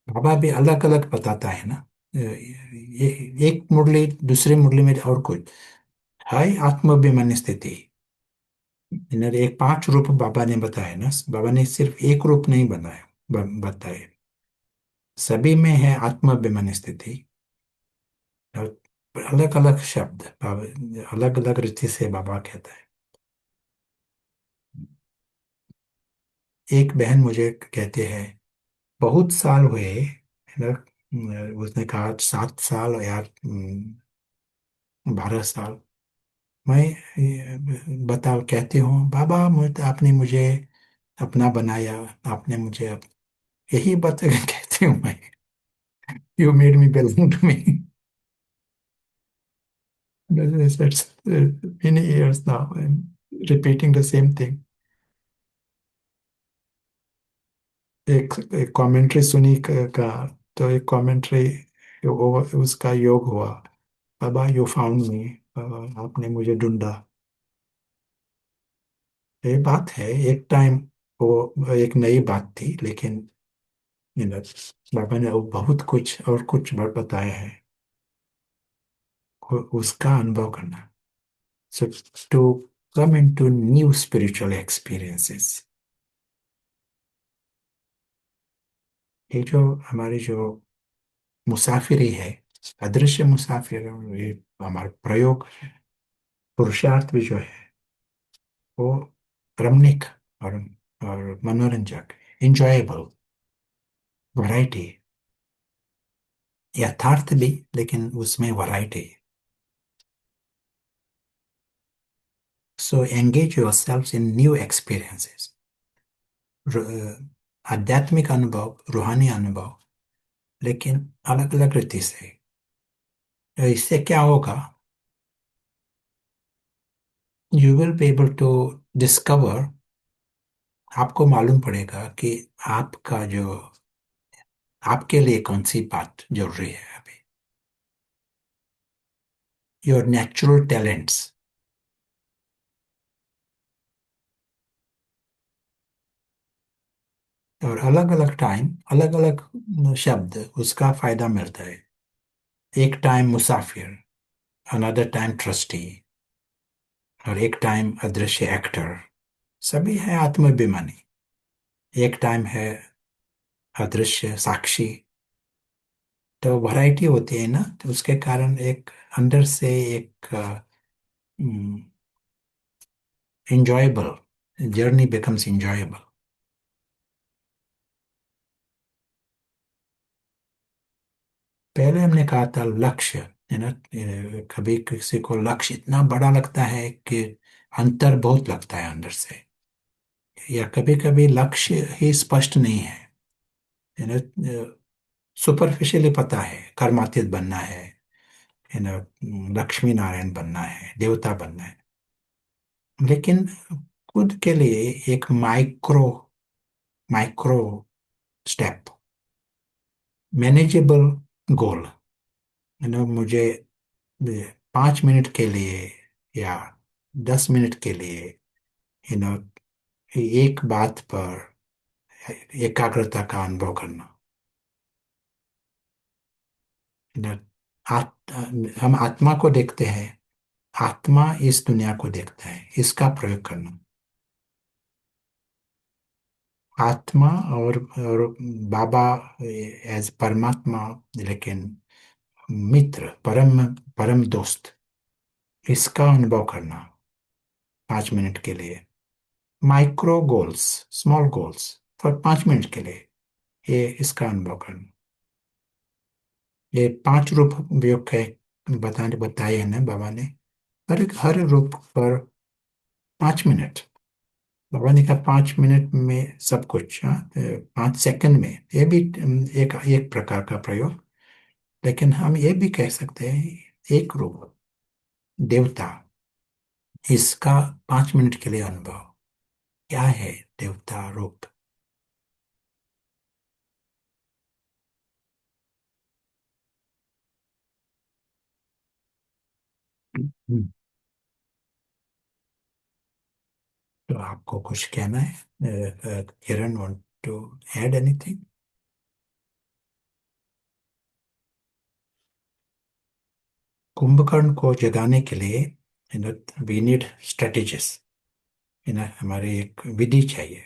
बाबा भी अलग अलग बताता है ना, ये एक मुरली दूसरी मुरली में और कुछ है, आत्माभिमानी स्थिति। इन्हें एक 5 रूप बाबा ने बताया ना, बाबा ने सिर्फ एक रूप नहीं बनाया, बताए। सभी में है आत्माभिमान स्थिति, और अलग अलग शब्द अलग अलग रीति से बाबा कहता है। एक बहन मुझे कहते हैं, बहुत साल हुए, है ना, उसने कहा 7 साल या 12 साल। मैं बताओ कहती हूँ, बाबा मुझे आपने मुझे अपना बनाया, आपने मुझे यही बात कहती हूँ मैं। You made me belong to me. It's many years now I'm repeating the same thing। एक कमेंट्री सुनी का, तो एक कमेंट्री उसका योग हुआ, बाबा यू फाउंड मी, आपने मुझे ढूंढा। ये बात है, एक टाइम वो एक नई बात थी, लेकिन you know, बाबा ने वो बहुत कुछ और कुछ बताया है, उसका अनुभव करना। So to come into new spiritual experiences, ये जो हमारी जो मुसाफिरी है, अदृश्य मुसाफिर, ये हमारा प्रयोग, पुरुषार्थ भी जो है वो रमणीक और मनोरंजक, इंजॉयबल, वैरायटी, यथार्थ भी, लेकिन उसमें variety. So engage yourself in new experiences, आध्यात्मिक अनुभव, रूहानी अनुभव, लेकिन अलग अलग रीति से। इससे क्या होगा, you will be able to discover, आपको मालूम पड़ेगा कि आपका जो, आपके लिए कौन सी बात जरूरी है अभी, योर नेचुरल टैलेंट्स। और अलग अलग टाइम, अलग अलग शब्द, उसका फायदा मिलता है। एक टाइम मुसाफिर, अनदर टाइम ट्रस्टी, और एक टाइम अदृश्य एक्टर, सभी है आत्माभिमानी। एक टाइम है अदृश्य साक्षी। तो वैरायटी होती है ना, तो उसके कारण एक अंदर से एक enjoyable, journey becomes enjoyable। पहले हमने कहा था लक्ष्य, है ना, कभी किसी को लक्ष्य इतना बड़ा लगता है कि अंतर बहुत लगता है अंदर से, या कभी कभी लक्ष्य ही स्पष्ट नहीं है ना, सुपरफिशियली पता है कर्मातीत बनना है ना, लक्ष्मी नारायण बनना है, देवता बनना है, लेकिन खुद के लिए एक माइक्रो माइक्रो स्टेप, मैनेजेबल गोल, है ना, मुझे 5 मिनट के लिए या 10 मिनट के लिए, यू नो, एक बात पर एकाग्रता का अनुभव करना, you know, हम आत्मा को देखते हैं, आत्मा इस दुनिया को देखता है, इसका प्रयोग करना। आत्मा और बाबा एज परमात्मा, लेकिन मित्र, परम परम दोस्त, इसका अनुभव करना 5 मिनट के लिए। Micro goals, small goals for 5 minute के लिए, ये इसका अनुभव करना। ये 5 रूप उपयोग है, बताए हैं ना बाबा ने। हर रूप पर 5 मिनट, बाबा ने कहा 5 मिनट में सब कुछ, हाँ, 5 सेकंड में, ये भी एक एक प्रकार का प्रयोग। लेकिन हम ये भी कह सकते हैं, एक रूप देवता, इसका 5 मिनट के लिए अनुभव, क्या है देवता रूप। हम्म। तो आपको कुछ कहना है, Kiran want to add anything? Kumbhakarna को जगाने के लिए, वी नीड स्ट्रेटेजिस, हमारी एक विधि चाहिए।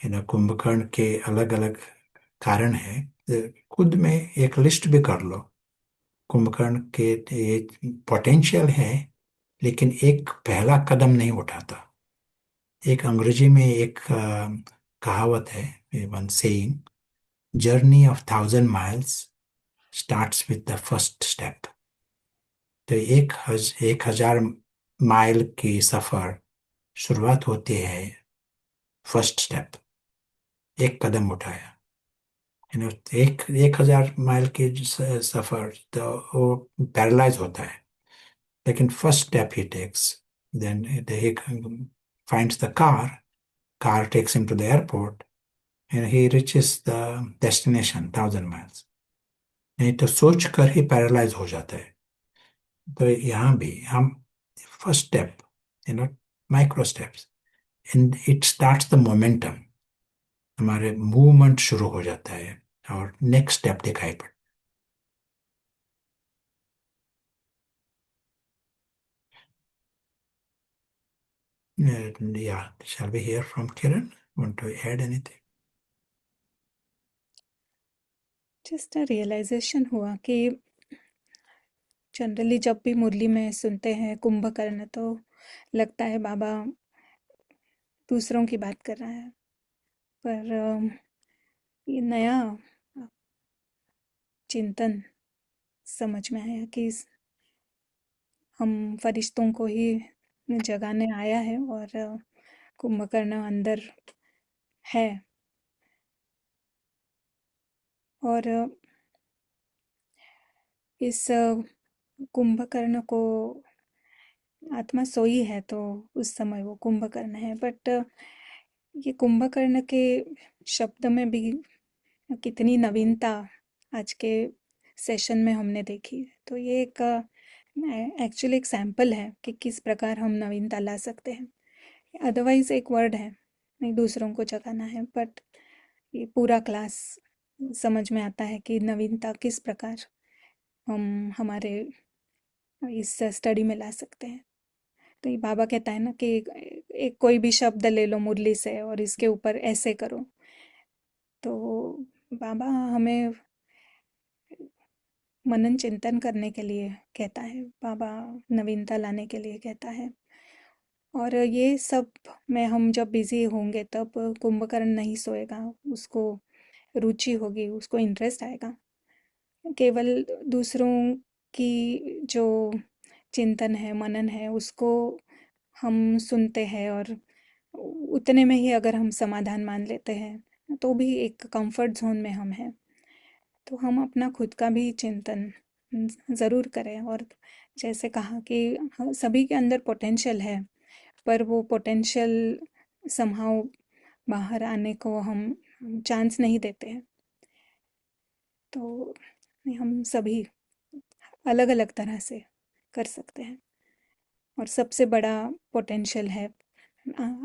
कुंभकर्ण के अलग अलग कारण है। खुद में एक लिस्ट भी कर लो। कुंभकर्ण के ये पोटेंशियल है, लेकिन एक पहला कदम नहीं उठाता। एक अंग्रेजी में एक कहावत है, one saying, journey of 1,000 miles starts with the first step. तो 1,000 माइल की सफर शुरुआत होती है फर्स्ट स्टेप, एक कदम उठाया। एक 1,000 माइल की सफर तो वो पैरालाइज होता है, लेकिन फर्स्ट स्टेप ही takes, then he finds the car takes him to the airport and he reaches the destination 1,000 miles। नहीं तो सोच कर ही पैरालाइज हो जाता है। तो यहाँ भी हम first step, you know micro steps, and it starts the momentum. हमारे मूवमेंट शुरू हो जाता है और नेक्स्ट स्टेप दिखाई पड़ता है। या shall we hear from Kiran? Want to add anything? Just realisation हुआ कि जनरली जब भी मुरली में सुनते हैं कुंभकर्ण तो लगता है बाबा दूसरों की बात कर रहा है, पर ये नया चिंतन समझ में आया कि हम फरिश्तों को ही जगाने आया है और कुंभकर्ण अंदर है। और इस कुंभकर्ण को आत्मा सोई है तो उस समय वो कुंभकर्ण है, बट ये कुंभकर्ण के शब्द में भी कितनी नवीनता आज के सेशन में हमने देखी। तो ये एक एक्चुअली एक सैंपल है कि किस प्रकार हम नवीनता ला सकते हैं। अदरवाइज एक वर्ड है, नहीं दूसरों को जगाना है, बट ये पूरा क्लास समझ में आता है कि नवीनता किस प्रकार हम हमारे इस स्टडी में ला सकते हैं। तो ये बाबा कहता है ना कि एक कोई भी शब्द ले लो मुरली से और इसके ऊपर ऐसे करो। तो बाबा हमें मनन चिंतन करने के लिए कहता है, बाबा नवीनता लाने के लिए कहता है। और ये सब में हम जब बिजी होंगे तब कुंभकर्ण नहीं सोएगा, उसको रुचि होगी, उसको इंटरेस्ट आएगा। केवल दूसरों की जो चिंतन है, मनन है, उसको हम सुनते हैं और उतने में ही अगर हम समाधान मान लेते हैं तो भी एक कंफर्ट जोन में हम हैं। तो हम अपना खुद का भी चिंतन ज़रूर करें। और जैसे कहा कि सभी के अंदर पोटेंशियल है, पर वो पोटेंशियल समहाउ बाहर आने को हम चांस नहीं देते हैं। तो हम सभी अलग अलग तरह से कर सकते हैं। और सबसे बड़ा पोटेंशियल है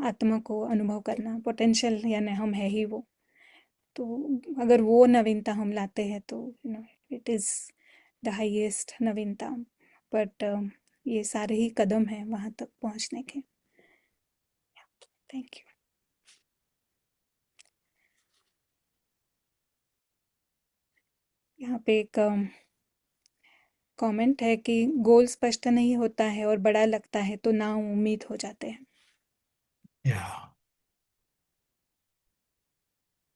आत्मा को अनुभव करना। पोटेंशियल यानी हम है ही वो। तो अगर वो नवीनता हम लाते हैं तो इट इज़ द हाईएस्ट नवीनता। बट ये सारे ही कदम हैं वहाँ तक पहुँचने के। Thank you. यहाँ पे एक कमेंट है कि गोल स्पष्ट नहीं होता है और बड़ा लगता है तो ना उम्मीद हो जाते हैं। या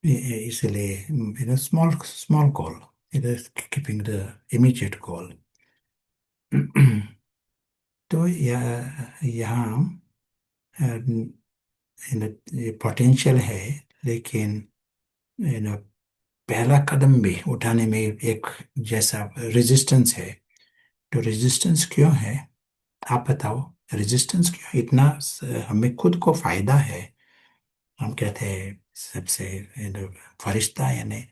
इसलिए small small goal, it is keeping the immediate गोल। तो यहाँ ये पोटेंशियल है, लेकिन पहला कदम भी उठाने में एक जैसा रेजिस्टेंस है। तो रेजिस्टेंस क्यों है, आप बताओ। रेजिस्टेंस क्यों इतना हमें खुद को फायदा है। हम कहते हैं सबसे फरिश्ता, यानी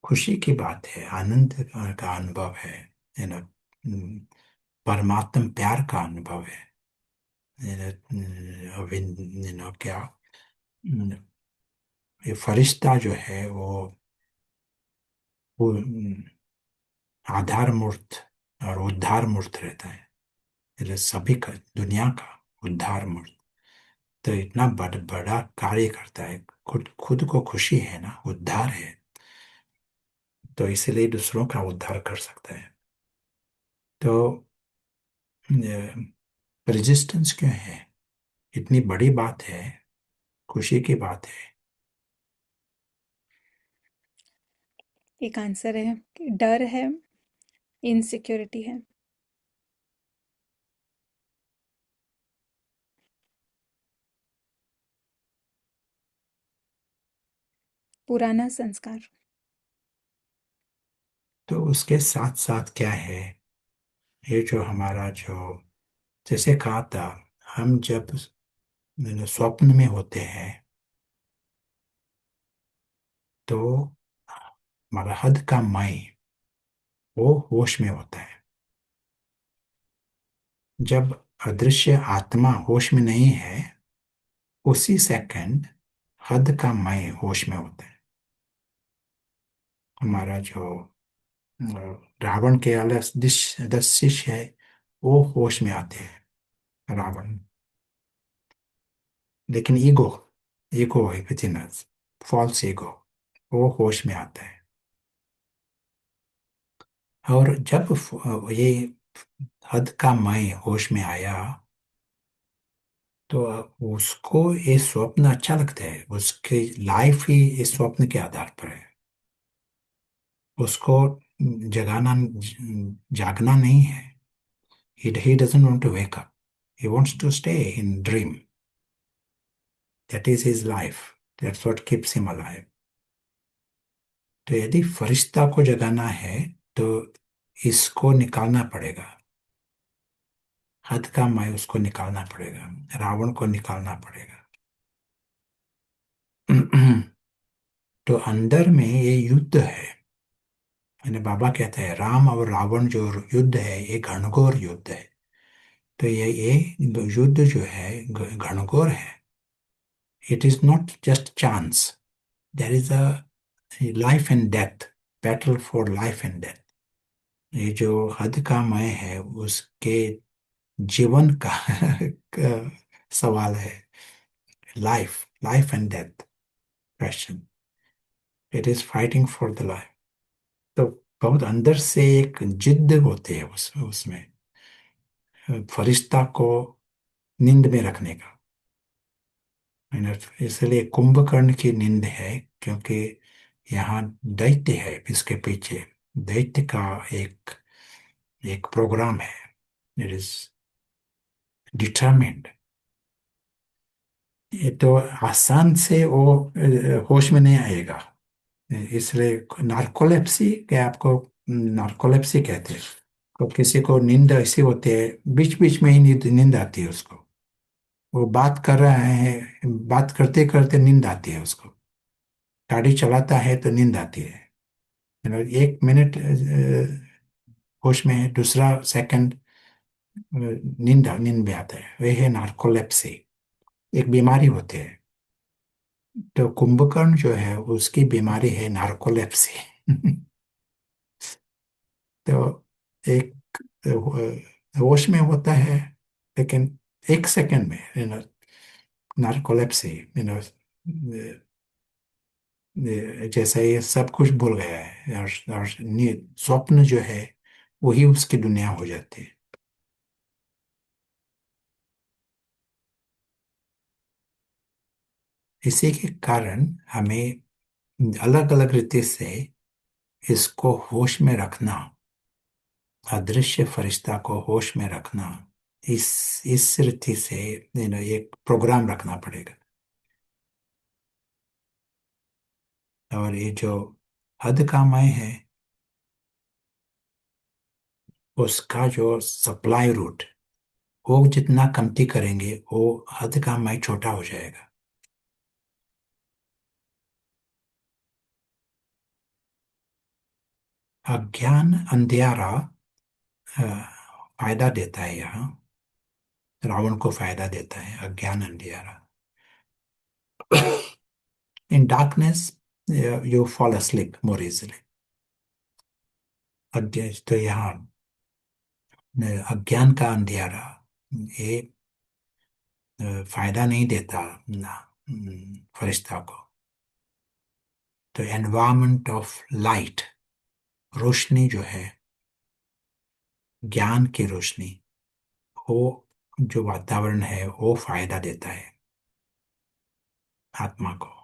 खुशी की बात है, आनंद का अनुभव है, यू नो परमात्म प्यार का अनुभव है। क्या ये फरिश्ता जो है वो आधार मूर्त और उद्धार मूर्त रहता है। ये सभी का, दुनिया का उद्धार मूर्त। तो इतना बड़ा कार्य करता है, खुद खुद को खुशी है ना, उद्धार है, तो इसलिए दूसरों का उद्धार कर सकता है। तो रेजिस्टेंस क्यों है? इतनी बड़ी बात है, खुशी की बात है। एक आंसर है कि डर है, इनसिक्योरिटी है। पुराना संस्कार। तो उसके साथ साथ क्या है, ये जो हमारा जो, जैसे कहा था, हम जब स्वप्न में होते हैं तो हमारा हद का मैं वो होश में होता है। जब अदृश्य आत्मा होश में नहीं है, उसी सेकंड हद का मैं होश में होता है। हमारा जो रावण के अलग 10 शिष्य है, वो होश में आते हैं, रावण। लेकिन ईगो, ईगो है within us, false ego, वो होश में आता है। और जब ये हद का मैं होश में आया, तो उसको ये स्वप्न अच्छा लगता है, उसकी लाइफ ही इस स्वप्न के आधार पर है। उसको जगाना, जागना नहीं है। He doesn't want to wake up. He wants to stay in dream. That is his life. That's what keeps him alive. तो यदि फरिश्ता को जगाना है तो इसको निकालना पड़ेगा, हद का मैं उसको निकालना पड़ेगा, रावण को निकालना पड़ेगा। तो अंदर में ये युद्ध है। मैंने बाबा कहते हैं राम और रावण जो युद्ध है ये घनघोर युद्ध है। तो ये युद्ध जो है घनघोर है। It is not just chance, there is a life and death, battle for life and death. ये जो हद का मैं है उसके जीवन का, का सवाल है। Life, life and death question. It is fighting for the life. तो बहुत अंदर से एक जिद्द होती है उसमें, फरिश्ता को नींद में रखने का। है ना? इसलिए कुंभकर्ण की नींद है, क्योंकि यहाँ दैत्य है इसके पीछे। दैत्य का एक एक प्रोग्राम है। It is determined. ये तो आसान से वो होश में नहीं आएगा। इसलिए नार्कोलेप्सी, क्या आपको नार्कोलेप्सी कहते हैं? तो किसी को नींद ऐसी होती है, बीच बीच में ही नींद नींद आती है उसको। वो बात कर रहा है, बात करते करते नींद आती है उसको। गाड़ी चलाता है तो नींद आती है। 1 मिनट होश में है, दूसरा सेकंड नींद नींद में आता है। वह है नार्कोलेप्सी, एक बीमारी होती है। तो कुंभकर्ण जो है उसकी बीमारी है नार्कोलेप्सी। तो एक होश में होता है, लेकिन 1 सेकंड में नार्कोलेप्सी, जैसे ये सब कुछ भूल गया है, और स्वप्न जो है वही उसकी दुनिया हो जाती है। इसी के कारण हमें अलग अलग रीति से इसको होश में रखना, अदृश्य फरिश्ता को होश में रखना, इस रीति से एक प्रोग्राम रखना पड़ेगा। और ये जो हद का मैं है, उसका जो सप्लाई रूट, वो जितना कमती करेंगे वो हद का मैं छोटा हो जाएगा। अज्ञान अंधियारा फायदा देता है यहाँ, रावण को फायदा देता है अज्ञान अंधियारा। In darkness you fall asleep more easily। तो यहाँ अज्ञान का अंधियारा, ये फायदा नहीं देता ना फरिश्ता को। तो एनवायरमेंट ऑफ लाइट, रोशनी जो है, ज्ञान की रोशनी, वो जो वातावरण है वो फायदा देता है आत्मा को।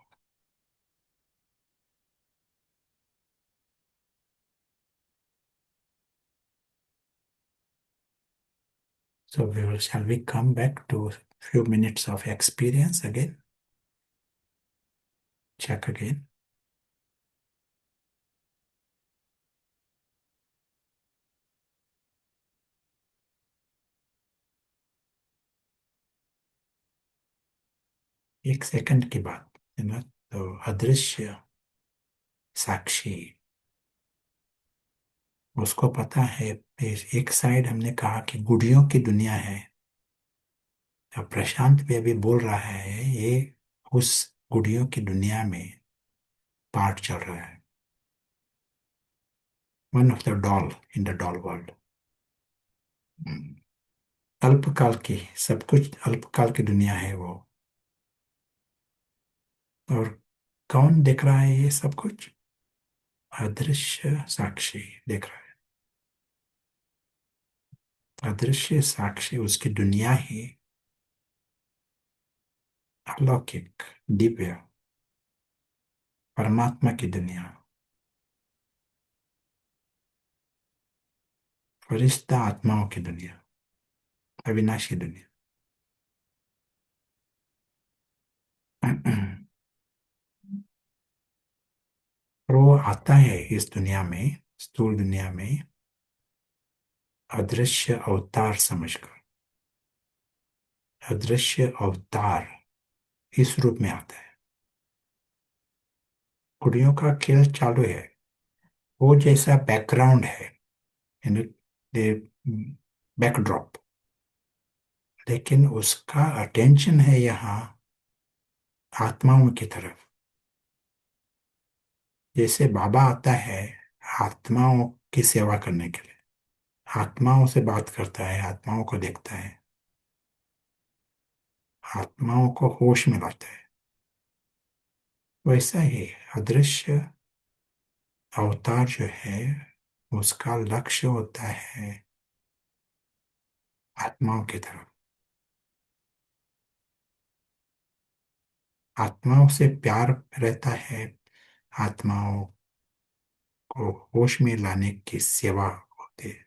So shall we come back to few minutes of experience again? Check again. एक सेकंड की बात है ना। तो अदृश्य साक्षी, उसको पता है। एक साइड हमने कहा कि गुड़ियों की दुनिया है। अब प्रशांत भी अभी बोल रहा है ये उस गुड़ियों की दुनिया में पार्ट चल रहा है। One of the doll in the doll world. अल्पकाल की, सब कुछ अल्पकाल की दुनिया है वो। और कौन देख रहा है ये सब कुछ? अदृश्य साक्षी देख रहा है। अदृश्य साक्षी, उसकी दुनिया ही अलौकिक, दिव्य, परमात्मा की दुनिया, फरिश्ता आत्माओं की दुनिया, अविनाशी दुनिया। और वो आता है इस दुनिया में, स्थूल दुनिया में, अदृश्य अवतार समझकर। अदृश्य अवतार इस रूप में आता है। कुड़ियों का खेल चालू है। वो जैसा बैकग्राउंड है, बैकड्रॉप, लेकिन उसका अटेंशन है यहाँ आत्माओं की तरफ। जैसे बाबा आता है आत्माओं की सेवा करने के लिए, आत्माओं से बात करता है, आत्माओं को देखता है, आत्माओं को होश में लाता है। वैसा ही अदृश्य अवतार जो है, उसका लक्ष्य होता है आत्माओं की तरफ, आत्माओं से प्यार रहता है, आत्माओं को होश में लाने की सेवा होती है।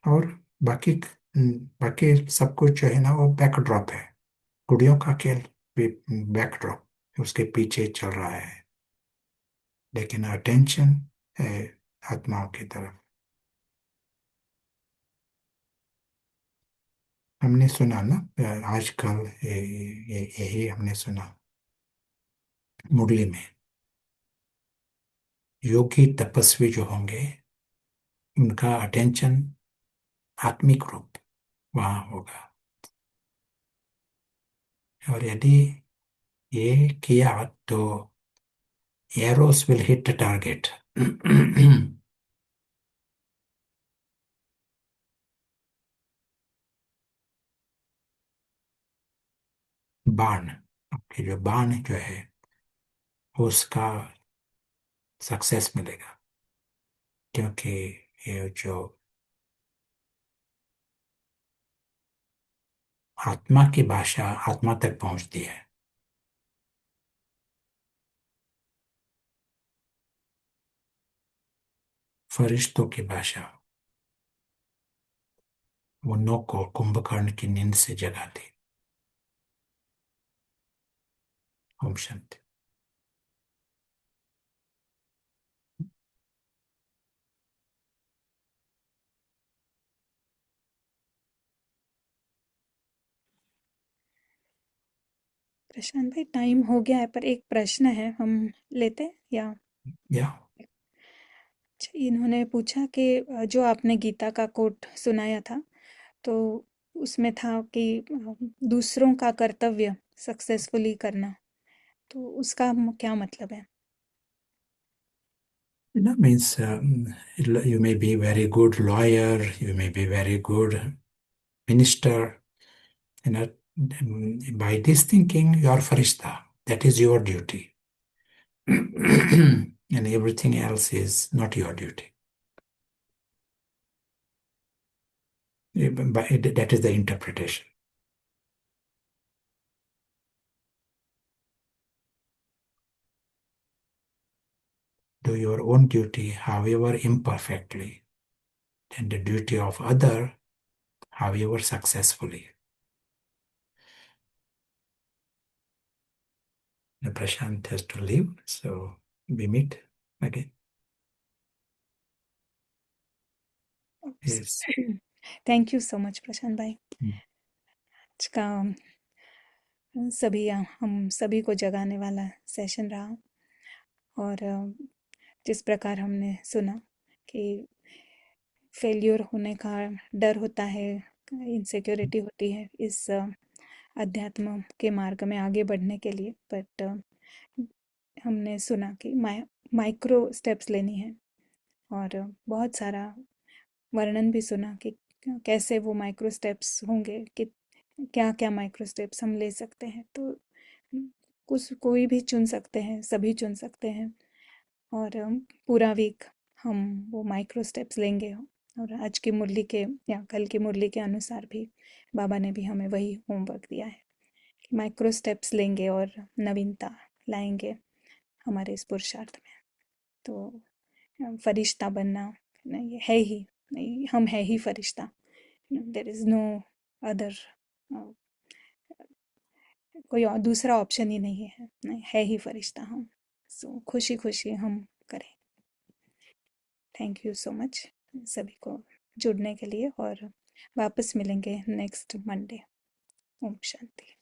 और बाकी बाकी सब कुछ जो है ना वो बैकड्रॉप है। गुड़ियों का खेल भी बैकड्रॉप, उसके पीछे चल रहा है, लेकिन अटेंशन है आत्माओं की तरफ। हमने सुना ना आजकल यही हमने सुना मुरली में, योगी तपस्वी जो होंगे उनका अटेंशन आत्मिक रूप वहां होगा। और यदि ये किया तो एरोस विल हिट टारगेट। बाण, आपके जो बाण जो है उसका सक्सेस मिलेगा, क्योंकि ये जो आत्मा की भाषा आत्मा तक पहुंचती है। फरिश्तों की भाषा उन्नों को कुंभकर्ण की नींद से जगाती। ओम शांति। प्रशांत भाई टाइम हो गया है, पर एक प्रश्न है, हम लेते हैं या? या अच्छा, इन्होंने पूछा कि जो आपने गीता का कोट सुनाया था, तो उसमें था कि दूसरों का कर्तव्य सक्सेसफुली करना, तो उसका क्या मतलब है? Means you may be very good lawyer, you may be very good minister. You know, by this thinking, you are farishta. That is your duty. And everything else is not your duty. That is the interpretation. Do your own duty, however imperfectly, and the duty of other, however successfully. Now, Prashant has to leave, so we meet again. Yes. Thank you so much Prashant भाई। Mm. आज का हम सभी को जगाने वाला session रहा। और जिस प्रकार हमने सुना कि फेल्योर होने का डर होता है, इनसिक्योरिटी होती है इस अध्यात्म के मार्ग में आगे बढ़ने के लिए, बट हमने सुना कि माइक्रो स्टेप्स लेनी है। और बहुत सारा वर्णन भी सुना कि कैसे वो माइक्रो स्टेप्स होंगे, कि क्या क्या माइक्रो स्टेप्स हम ले सकते हैं। तो कुछ कोई भी चुन सकते हैं, सभी चुन सकते हैं। और पूरा वीक हम वो माइक्रो स्टेप्स लेंगे। और आज की मुरली के या कल की मुरली के अनुसार भी बाबा ने भी हमें वही होमवर्क दिया है कि माइक्रो स्टेप्स लेंगे और नवीनता लाएंगे हमारे इस पुरुषार्थ में। तो फरिश्ता बनना नहीं है ही, नहीं हम है ही फरिश्ता। देर इज़ नो अदर, कोई और दूसरा ऑप्शन ही नहीं है, नहीं है ही फरिश्ता हम। सो खुशी खुशी हम करें। थैंक यू सो मच सभी को जुड़ने के लिए, और वापस मिलेंगे नेक्स्ट मंडे। ओम शांति।